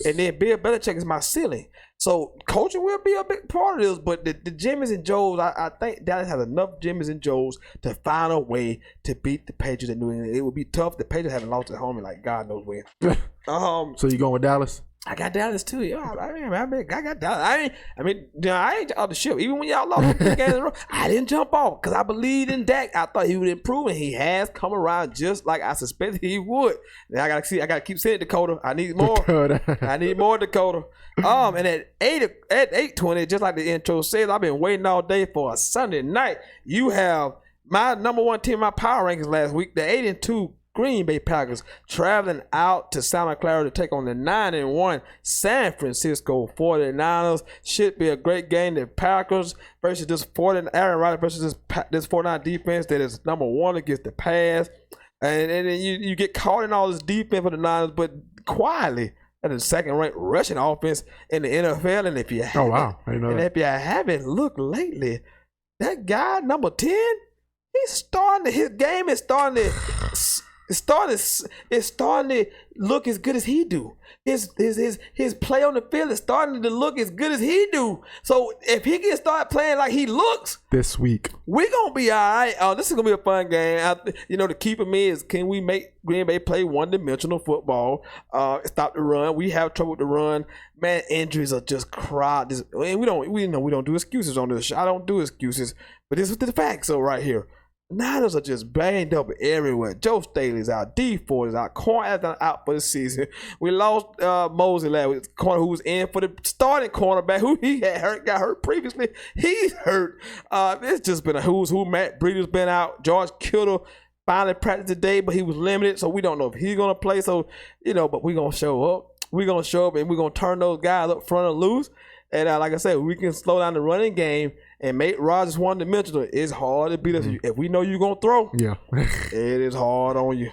and then Bill Belichick is my ceiling. So coaching will be a big part of this, but the Jimmys and Joes, I think Dallas has enough Jimmys and Joes to find a way to beat the Patriots in New England. It would be tough. The Patriots haven't lost at home in like God knows when. So you going with Dallas? I got Dallas too. Yeah, I got Dallas. I ain't out the ship. Even when y'all lost 3 games in a row, I didn't jump off because I believed in Dak. I thought he would improve, and he has come around just like I suspected he would. Now I gotta keep saying Dakota. I need more. I need more Dakota. And at 8:20, just like the intro says, I've been waiting all day for a Sunday night. You have my number 1 team in my power rankings last week, the 8-2 Green Bay Packers, traveling out to Santa Clara to take on the 9-1 San Francisco 49ers. Should be a great game. The Packers versus this Aaron Rodgers versus this 49 defense that is number 1 against the pass. And then you get caught in all this defense for the Niners, but quietly at the 2nd-ranked rushing offense in the NFL. And if you if you haven't looked lately, that guy number 10, his game is starting to It's starting to look as good as he do. His play on the field is starting to look as good as he do. So if he can start playing like he looks this week, we're gonna be all right. This is gonna be a fun game. The key for me is, can we make Green Bay play one-dimensional football? Stop the run. We have trouble with the run. Man, injuries are just crowd. We don't do excuses on this show. I don't do excuses, but this is the facts. So right here, Niners are just banged up everywhere. Joe Staley's out. D Ford is out. Corn out for the season. We lost Mosley last week, corner who was in for the starting cornerback, who he got hurt previously. He's hurt. It's just been a who's who. Matt Breeder's been out. George Kittle finally practiced today, but he was limited, so we don't know if he's gonna play. So but we're gonna show up. We're gonna show up, and we're gonna turn those guys up front and loose. And like I said, we can slow down the running game and make Rodgers one-dimensional. It's hard to beat us. If we know you're going to throw, it is hard on you.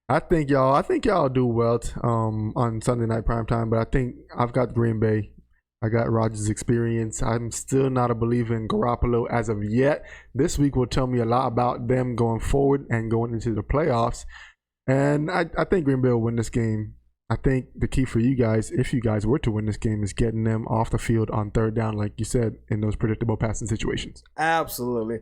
I think y'all do well on Sunday night primetime, but I think I've got Green Bay. I got Rodgers' experience. I'm still not a believer in Garoppolo as of yet. This week will tell me a lot about them going forward and going into the playoffs. And I think Green Bay will win this game. I think the key for you guys, if you guys were to win this game, is getting them off the field on third down, like you said, in those predictable passing situations. Absolutely.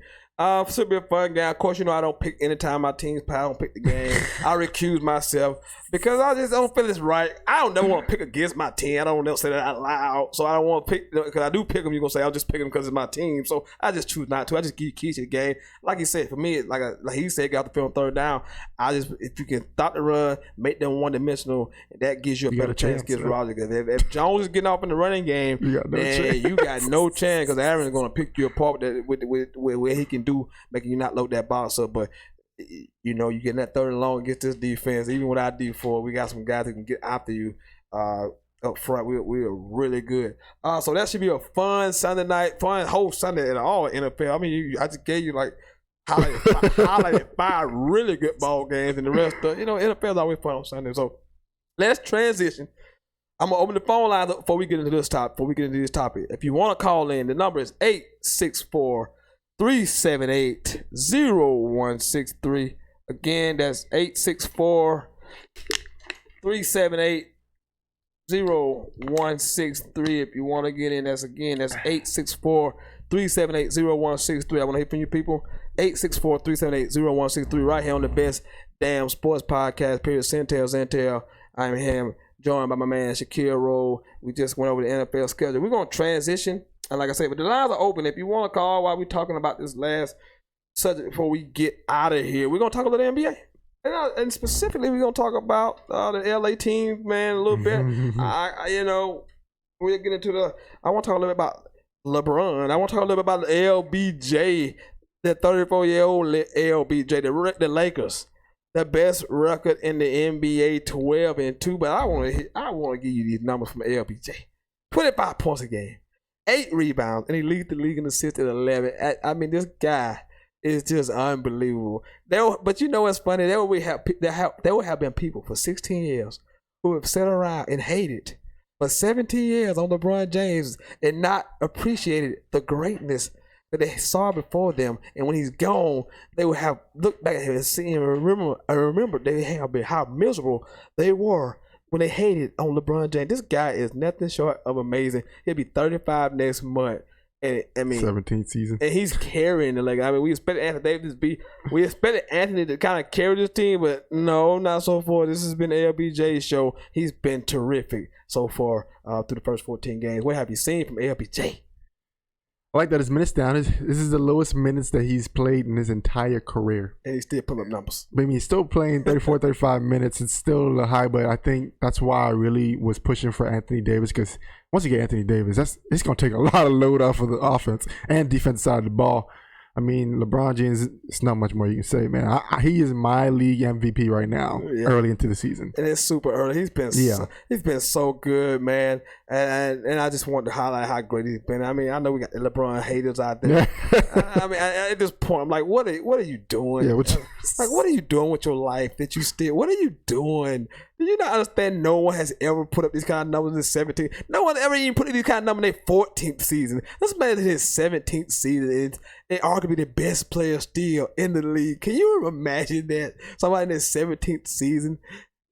Should be a fun game. Of course, I don't pick anytime my team's play. I don't pick the game. I recuse myself because I just don't feel it's right. I don't never want to pick against my team. I don't never say that out loud. So I don't want to pick, because I do pick them. You're going to say, I'll just pick them because it's my team. So I just choose not to. I just give you keys to the game. Like you said, for me, like he said, get out the field on third down. If you can stop the run, make them one-dimensional, that gives you a better chance against Rodgers. If Jones is getting off in the running game, you got no chance, because Aaron is going to pick you apart with where he can do, making you not load that box up. But you getting that third and long against this defense. Even with our D4, we got some guys who can get after you up front. We're really good. So that should be a fun Sunday night, fun whole Sunday at all NFL. I mean, I just gave you highlighted 5 really good ball games, and the rest of NFL is always fun on Sunday. So let's transition. I'm gonna open the phone lines up before we get into this topic. If you want to call in, the number is 864-378-0163. Again, that's 864-378-0163. If you want to get in, that's 864-378-0163. I want to hear from you people. 864-378-0163. Right here on the best damn sports podcast, period. Sentell. I'm him, joined by my man Shaquille Rowe. We just went over the NFL schedule. We're going to transition. And like I said, but the lines are open. If you want to call while we're talking about this last subject before we get out of here, we're going to talk about the NBA. And specifically, we're going to talk about the LA team, man, a little bit. We'll get into I want to talk a little bit about LeBron. I want to talk a little bit about the LBJ, the 34-year-old LBJ, the Lakers. The best record in the NBA, 12-2. But I want to give you these numbers from LBJ. 25 points a game, 8 rebounds, and he leads the league in assists at 11. I mean, this guy is just unbelievable. But you know what's funny? There will have been people for 16 years who have sat around and hated for 17 years on LeBron James and not appreciated the greatness that they saw before them. And when he's gone, they will have looked back at him and seen and remember they have been how miserable they were when they hated on LeBron James. This guy is nothing short of amazing. He'll be 35 next month. And I mean, 17th season, and he's carrying the leg. I mean, we expected Anthony to kind of carry this team, but no, not so far. This has been LBJ's show. He's been terrific so far through the first 14 games. What have you seen from LBJ? I like that his minutes down. This is the lowest minutes that he's played in his entire career. And he's still putting up numbers. I mean, he's still playing 34, 35 minutes. It's still a high, but I think that's why I really was pushing for Anthony Davis, because once you get Anthony Davis, it's going to take a lot of load off of the offense and defense side of the ball. I mean, LeBron James, it's not much more you can say, man. He is my league MVP right now, early into the season. And it's super early. He's been so good, man. And I just wanted to highlight how great he's been. I mean, I know we got LeBron haters out there. I mean, at this point, I'm like, what are you doing? Yeah, what are you doing with your life that you still? What are you doing? Do you not understand? No one has ever put up these kind of numbers in 17. No one ever even put up these kind of numbers in their 14th season. This man in his 17th season and arguably the best player still in the league. Can you imagine that? Somebody in their 17th season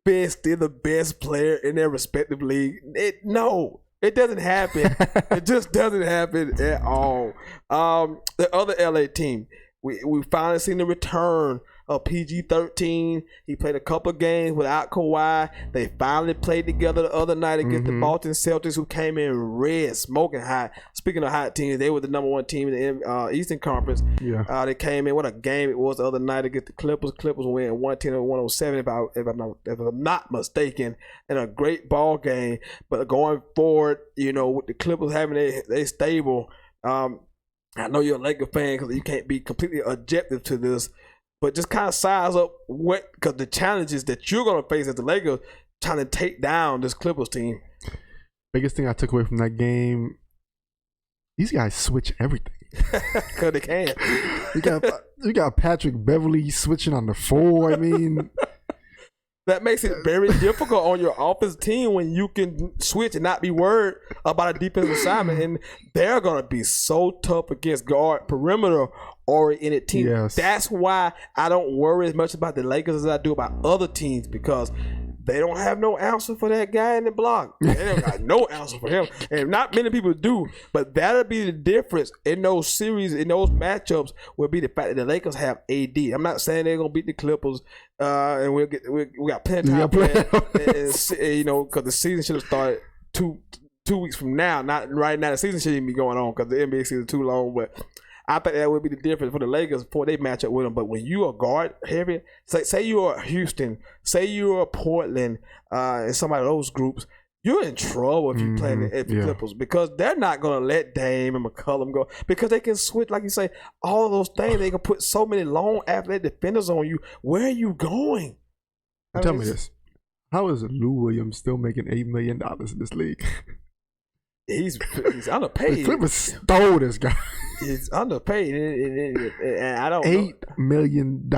being still the best player in their respective league? No, it doesn't happen. It just doesn't happen at all. The other LA team, we finally seen the return of PG-13. He played a couple games without Kawhi. They finally played together the other night against the Boston Celtics, who came in red, smoking hot. Speaking of hot teams, they were the number one team in the Eastern Conference. Yeah. They came in. What a game it was the other night against the Clippers. Clippers win 110-107, if I'm not mistaken, and a great ball game. But going forward, with the Clippers having they stable, I know you're a Lakers fan because you can't be completely objective to this, but just kind of size up because the challenges that you're going to face as the Lakers trying to take down this Clippers team. Biggest thing I took away from that game, these guys switch everything. Because they can. You got Patrick Beverly switching on the 4. I mean, that makes it very difficult on your offensive team when you can switch and not be worried about a defensive assignment. And they're going to be so tough against guard perimeter oriented teams. Yes. That's why I don't worry as much about the Lakers as I do about other teams, because they don't have no answer for that guy in the block. They don't got no answer for him. And not many people do, but that'll be the difference in those series, in those matchups, will be the fact that the Lakers have AD. I'm not saying they're going to beat the Clippers, and we got plenty of time because the season should have started two weeks from now. Not right now. The season shouldn't even be going on because the NBA season is too long, but I think that would be the difference for the Lakers before they match up with them. But when you are guard heavy, say you are Houston, say you are Portland, and some of those groups, you're in trouble if you play the Clippers, because they're not going to let Dame and McCollum go, because they can switch, like you say, all of those things. They can put so many long athletic defenders on you. Where are you going? Tell me this. How is Lou Williams still making $8 million in this league? He's underpaid. The Clippers stole this guy. He's underpaid, and I don't $8 million.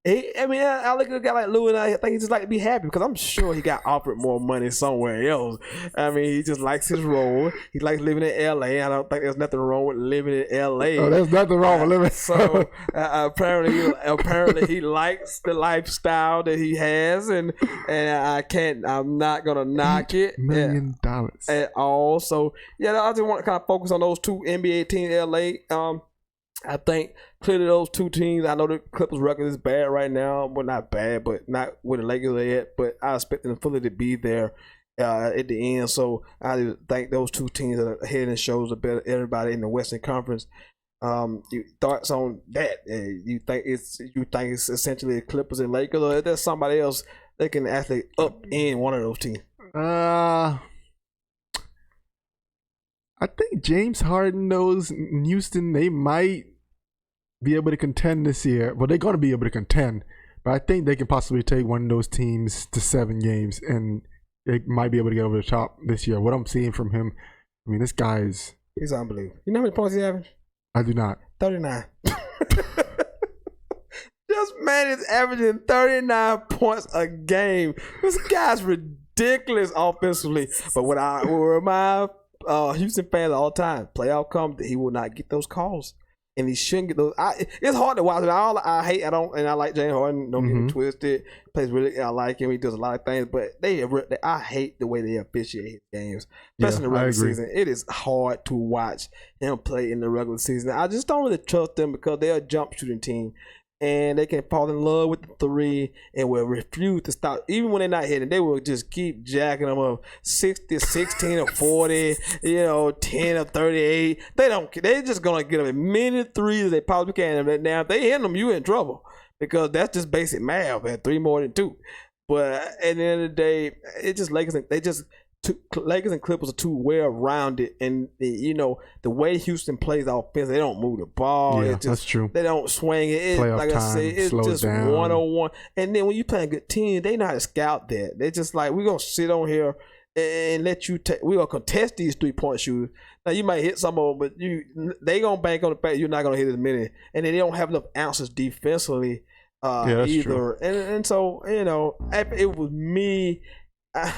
I look at a guy like Lou, and I think he just like to be happy, because I'm sure he got offered more money somewhere else. I mean, he just likes his role. He likes living in L.A. I don't think there's nothing wrong with living in L.A. Oh, there's nothing wrong with living. So apparently he likes the lifestyle that he has, and I'm not gonna knock it. $8 million at all. So I just want to kind of focus on those two NBA teams, L.A. I think clearly those two teams, I know the Clippers record is bad right now. Well, not bad, but not where the Lakers are at. But I expect them fully to be there at the end. So I think those two teams are head and shoulders above everybody in the Western Conference. Thoughts on that? You think it's essentially the Clippers and Lakers, or is there somebody else that can actually upend one of those teams? I think James Harden knows Houston, they might be able to contend this year. Well, they're going to be able to contend, but I think they can possibly take one of those teams to 7 games, and they might be able to get over the top this year. What I'm seeing from him, I mean, this guy he's unbelievable. You know how many points he averaged? I do not. 39. This man is averaging 39 points a game. This guy's ridiculous offensively. But what I will remind Houston fans all the time, playoff come, he will not get those calls, and he shouldn't get those. It's hard to watch. I like James Harden. Don't get me twisted. Plays really. I like him. He does a lot of things, but I hate the way they officiate his games, especially in the regular season. It is hard to watch him play in the regular season. I just don't really trust them, because they're a jump shooting team, and they can fall in love with the 3 and will refuse to stop. Even when they're not hitting, they will just keep jacking them up 60, 16 or 40, 10 or 38. They don't care. They're just going to get them as many 3s as they possibly can. And now, if they hit them, you're in trouble, because that's just basic math, man. 3 more than 2. But at the end of the day, it's just Lakers and Clippers are too well-rounded, and the way Houston plays offense, they don't move the ball. Yeah, that's true. They don't swing it. Like I said, it's just down. 1-on-1. And then when you playing good teams, they know how to scout that. They're just like, we're gonna sit on here and let you. We're gonna contest these 3-point shooters. Now you might hit some of them, but they gonna bank on the fact you're not gonna hit as many, and then they don't have enough ounces defensively that's either. true. And so, if it was me, I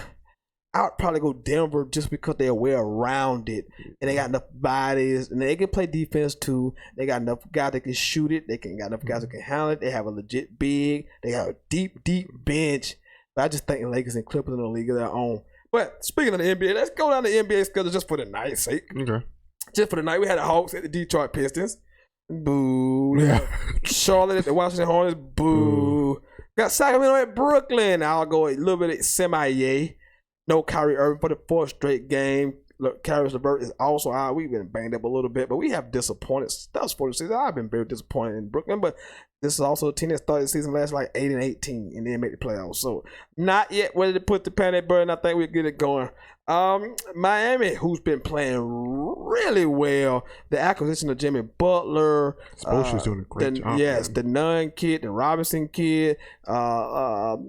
would probably go Denver just because they're well rounded and they got enough bodies and they can play defense too. They got enough guys that can shoot it. They got enough guys that can handle it. They have a legit big. They got a deep bench. But I just think the Lakers and Clippers in the league of their own. But speaking of the NBA, let's go down the NBA schedule just for the night's sake. Okay. Just for the night, we had the Hawks at the Detroit Pistons. Boo. Yeah. Charlotte at the Washington Hornets. Boo. Got Sacramento at Brooklyn. I'll go a little bit of semi-yay. No Kyrie Irving for the fourth straight game. Look, Kyrie LeVert is also out. We've been banged up a little bit, but we have disappointed. That was for the season. I've been very disappointed in Brooklyn, but this is also a team that started the season last like 8-18 and then make the playoffs. So not yet ready to put the panic button. I think we'll get it going. Miami, who's been playing really well. The acquisition of Jimmy Butler. Spoelstra's doing a great job. Yes, man. the Nunn kid, the Robinson kid, Bam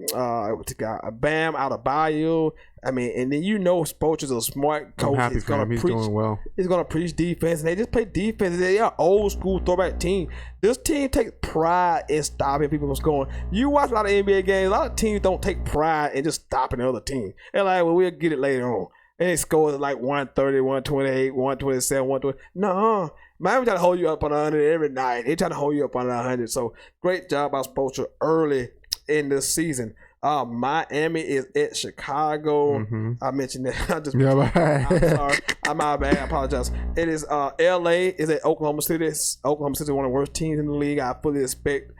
out of Bayou. I mean, and then Spoelstra's a smart coach. I'm happy for him. He's doing well. He's gonna preach defense, and they just play defense. They are old school throwback team. This team takes pride in stopping people from scoring. You watch a lot of NBA games. A lot of teams don't take pride in just stopping the other team. They're like, well, we'll get it later on. And they score like 130, 128, 127, 120. No, Miami trying to hold you up on 100 every night. They trying to hold you up on 100. So great job by Spoelstra early in this season. Miami is at Chicago. Mm-hmm. I mentioned that. I'm sorry. I'm my bad. I apologize. It is LA is at Oklahoma City. Oklahoma City is one of the worst teams in the league. I fully expect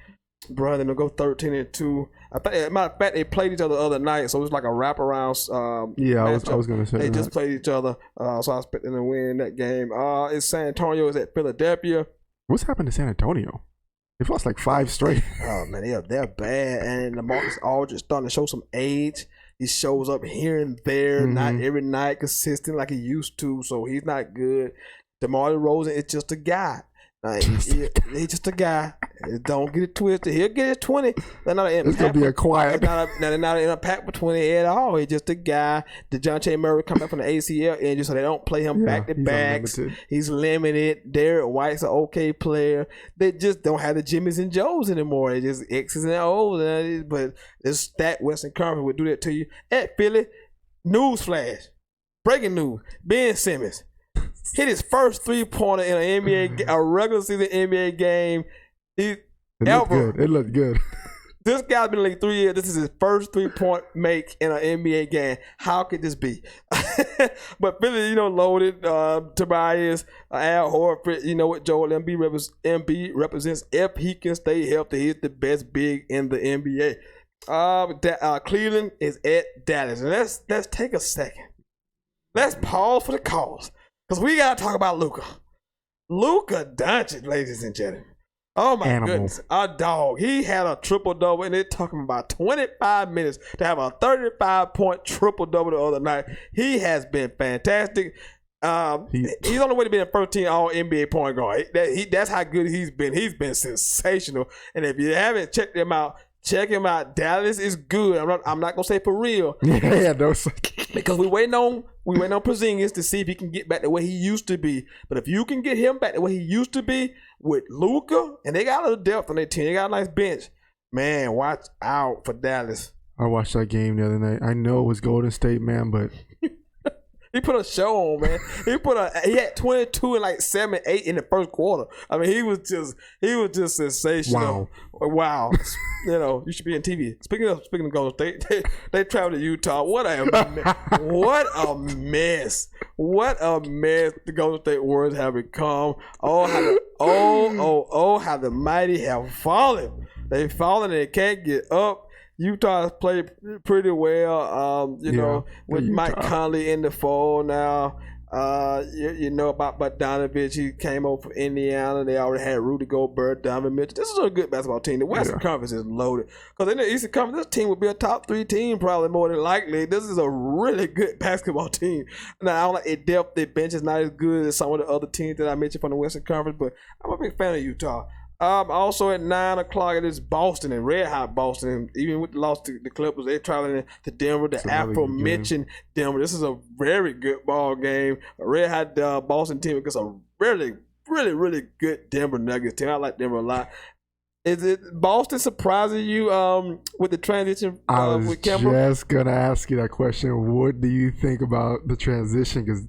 Brother to go 13-2. I think, as a matter of fact, they played each other the other night, so it's like a wraparound. I was going to say they that. just played each other, so I expect them to win that game. It's San Antonio is at Philadelphia. What's happened to San Antonio? They've lost like 5 straight. Oh man, they're bad, and LaMarcus Aldridge starting to show some age. He shows up here and there, not every night consistent like he used to, so he's not good. DeMar DeRozan is just a guy. He's just a guy. Don't get it twisted. He'll get his 20. They're not an It's gonna be a quiet. They're not an impact for 20 at all. He's just a guy. DeJounte Murray come back from the ACL injury, so they don't play him back to backs. He's limited. Derek White's an okay player. They just don't have the Jimmys and Joes anymore. They just X's and O's. But this that Western Conference would do that to you. At Philly, newsflash, breaking news: Ben Simmons hit his first 3-pointer in an NBA, a regular season NBA game. It looked good. This guy's been in the league 3 years. This is his first 3-point make in an NBA game. How could this be? But Philly, loaded. Tobias, Al Horford, what Joel Embiid represents. If he can stay healthy, he's the best big in the NBA. Cleveland is at Dallas. And let's take a second. Let's pause for the cause. Because we got to talk about Luka. Luka Doncic, ladies and gentlemen. Oh, my goodness. A dog. He had a triple-double, and they're talking about 25 minutes to have a 35-point triple-double the other night. He has been fantastic. He's on the way to being a first-team All-NBA point guard. That's how good he's been. He's been sensational. And if you haven't checked him out, check him out. Dallas is good. I'm not gonna say for real. Because we waiting on Porzingis to see if he can get back the way he used to be. But if you can get him back the way he used to be with Luka, and they got a little depth on their team, they got a nice bench. Man, watch out for Dallas. I watched that game the other night. I know it was Golden State, man, but he put a show on, man. He had 22 and like 7, 8 in the first quarter. I mean, he was just sensational. Wow. You should be in TV. Speaking of Golden State, they traveled to Utah. What a mess. What a mess the Golden State Warriors have become. Oh, how the mighty have fallen. They've fallen and they can't get up. Utah has played pretty well, with Mike Conley in the fold now. You know about Bogdanovich. He came over from Indiana. They already had Rudy Gobert, Donovan Mitchell. This is a good basketball team. The Western Conference is loaded. Because in the Eastern Conference, this team would be a top 3 team probably more than likely. This is a really good basketball team. Now, I don't like their depth. Their bench is not as good as some of the other teams that I mentioned from the Western Conference, but I'm a big fan of Utah. Also at 9 o'clock, it is Boston and red hot Boston. And even with the loss to the Clippers, they're traveling to Denver, the aforementioned Denver. This is a very good ball game. A red hot Boston team against a really, really, really good Denver Nuggets team. I like Denver a lot. Is it Boston surprising you with the transition I was with Kimber? just gonna ask you that question. What do you think about the transition? Because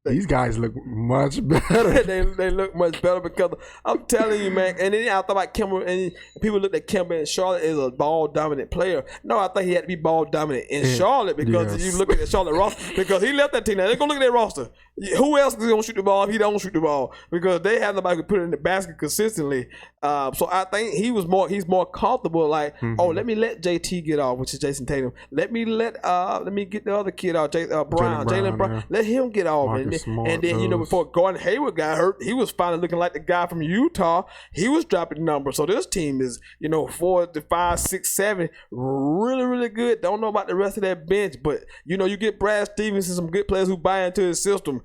these guys look much better. they look much better because I'm telling you, man. And then I thought about Kimber, and people looked at Kimber and Charlotte as a ball dominant player. No, I think he had to be ball dominant in Charlotte because you look at the Charlotte roster because he left that team. Now they're gonna look at their roster. Who else is gonna shoot the ball if he don't shoot the ball? Because they have nobody who can put it in the basket consistently. So I think he's more comfortable. Like, let me let JT get off, which is Jason Tatum. Let me get the other kid off, Jaylen Brown. Yeah. Let him get off. And then before Gordon Hayward got hurt, he was finally looking like the guy from Utah. He was dropping numbers. So this team is 4 to 5, 6, 7, really, really good. Don't know about the rest of that bench, but you get Brad Stevens and some good players who buy into his system.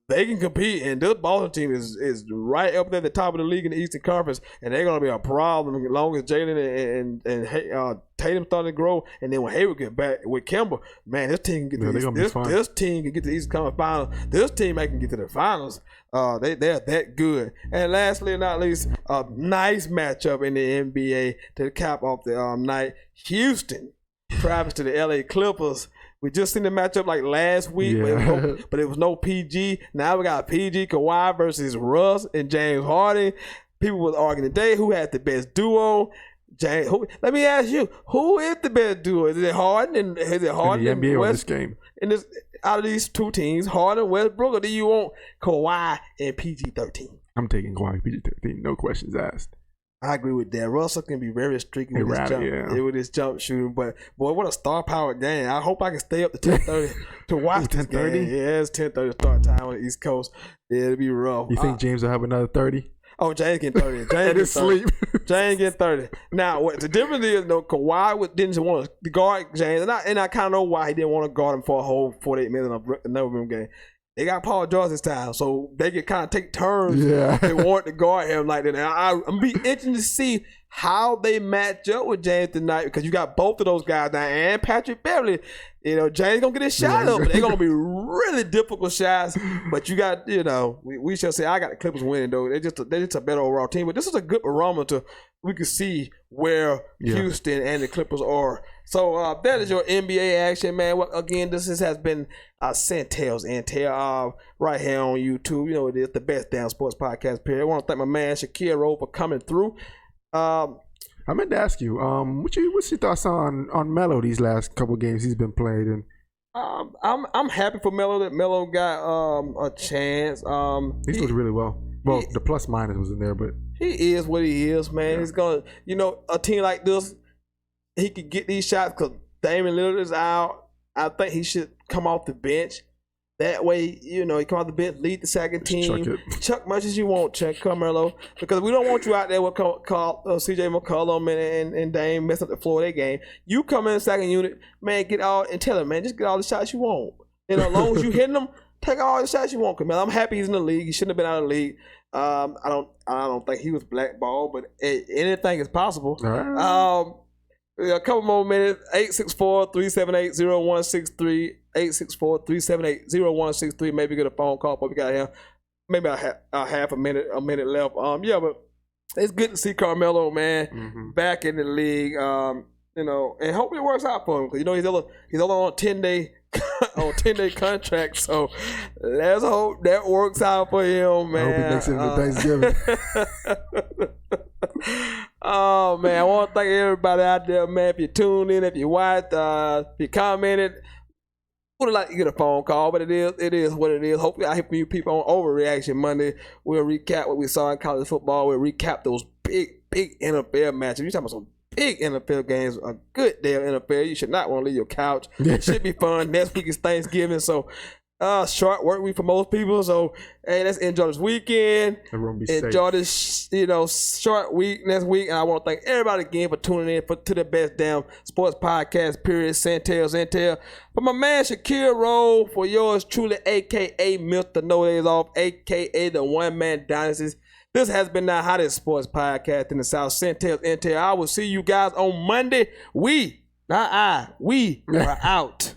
They can compete, and this Boston team is right up there at the top of the league in the Eastern Conference, and they're going to be a problem as long as Jalen and Tatum starting to grow, and then when Hayward get back with Kimber, man, this team can get to this team can get to the Eastern Conference Finals. This team can get to the finals. They're that good. And lastly, not least, a nice matchup in the NBA to cap off the night. Houston travels to the LA Clippers. We just seen the matchup like last week, but it was no PG. Now we got PG Kawhi versus Russ and James Harden. People were arguing today who had the best duo. Let me ask you, who is the best duo? Is it Harden and in the NBA or this game? Out of these two teams, Harden, Westbrook, or do you want Kawhi and PG-13? I'm taking Kawhi PG-13, no questions asked. I agree with that. Russell can be very streaky with his jump shooting, but boy, what a star power game! I hope I can stay up to 10:30 to watch this game. Yeah, it's 10:30 start time on the East Coast. Yeah, it'll be rough. You think James will have another 30? Oh, James getting 30. James sleep. James getting 30. Now, what the difference is, Kawhi didn't want to guard James, and I kind of know why he didn't want to guard him for a whole 48 minutes of the November game. They got Paul George this time, so they can kind of take turns. They want to guard him like that. And I'm be interested to see how they match up with James tonight because you got both of those guys now and Patrick Beverly. James gonna get his shot up, but they're gonna be really difficult shots. But you got, we shall say I got the Clippers winning though. They're just a better overall team. But this is a good barometer. We can see where Houston and the Clippers are. So that is your NBA action, man. Well, again, this has been Sentell's Intel right here on YouTube. It is the best damn sports podcast period. I want to thank my man Shakira for coming through. I meant to ask you, what's your thoughts on Melo these last couple games he's been playing? I'm happy for Melo that Melo got a chance. He looked really well. Well, the plus minus was in there, but he is what he is, man. Yeah. He's gonna, a team like this, he could get these shots because Damian Lillard is out. I think he should come off the bench. That way, he come off the bench, lead the second team. Chuck much as you want, Chuck Carmelo, because we don't want you out there with C.J. McCollum and Dame mess up the floor of their game. You come in the second unit, man, get all and tell him, man, just get all the shots you want. As long as you hitting them, take all the shots you want. Cause man, I'm happy he's in the league. He shouldn't have been out of the league. I don't think he was blackballed, but anything is possible. A couple more minutes. 864-378-0163. 864-378-0163. Maybe get a phone call. But we got here. Maybe a half a minute left. But it's good to see Carmelo, man, back in the league. And hopefully it works out for him because he's only on a 10-day on 10-day contract. So let's hope that works out for him, man. I hope he makes it into Thanksgiving. Oh man, I want to thank everybody out there, man. If you tuned in, if you watched, if you commented, would have liked to get a phone call, but it is what it is. Hopefully I hear from you people on Overreaction Monday. We'll recap what we saw in college football. We'll recap those big NFL matches. You're talking about some big NFL games, a good day of NFL. You should not want to leave your couch. It should be fun. Next week is Thanksgiving, so short work week for most people. So hey, let's enjoy this weekend. Enjoy this, short week next week. And I want to thank everybody again for tuning in to the best damn sports podcast period. Sentell. For my man Shakir Roll, for yours truly, aka Mr. No Days Off, aka the One Man Dynasty. This has been the hottest sports podcast in the South. Sentell Intel. I will see you guys on Monday. We are out.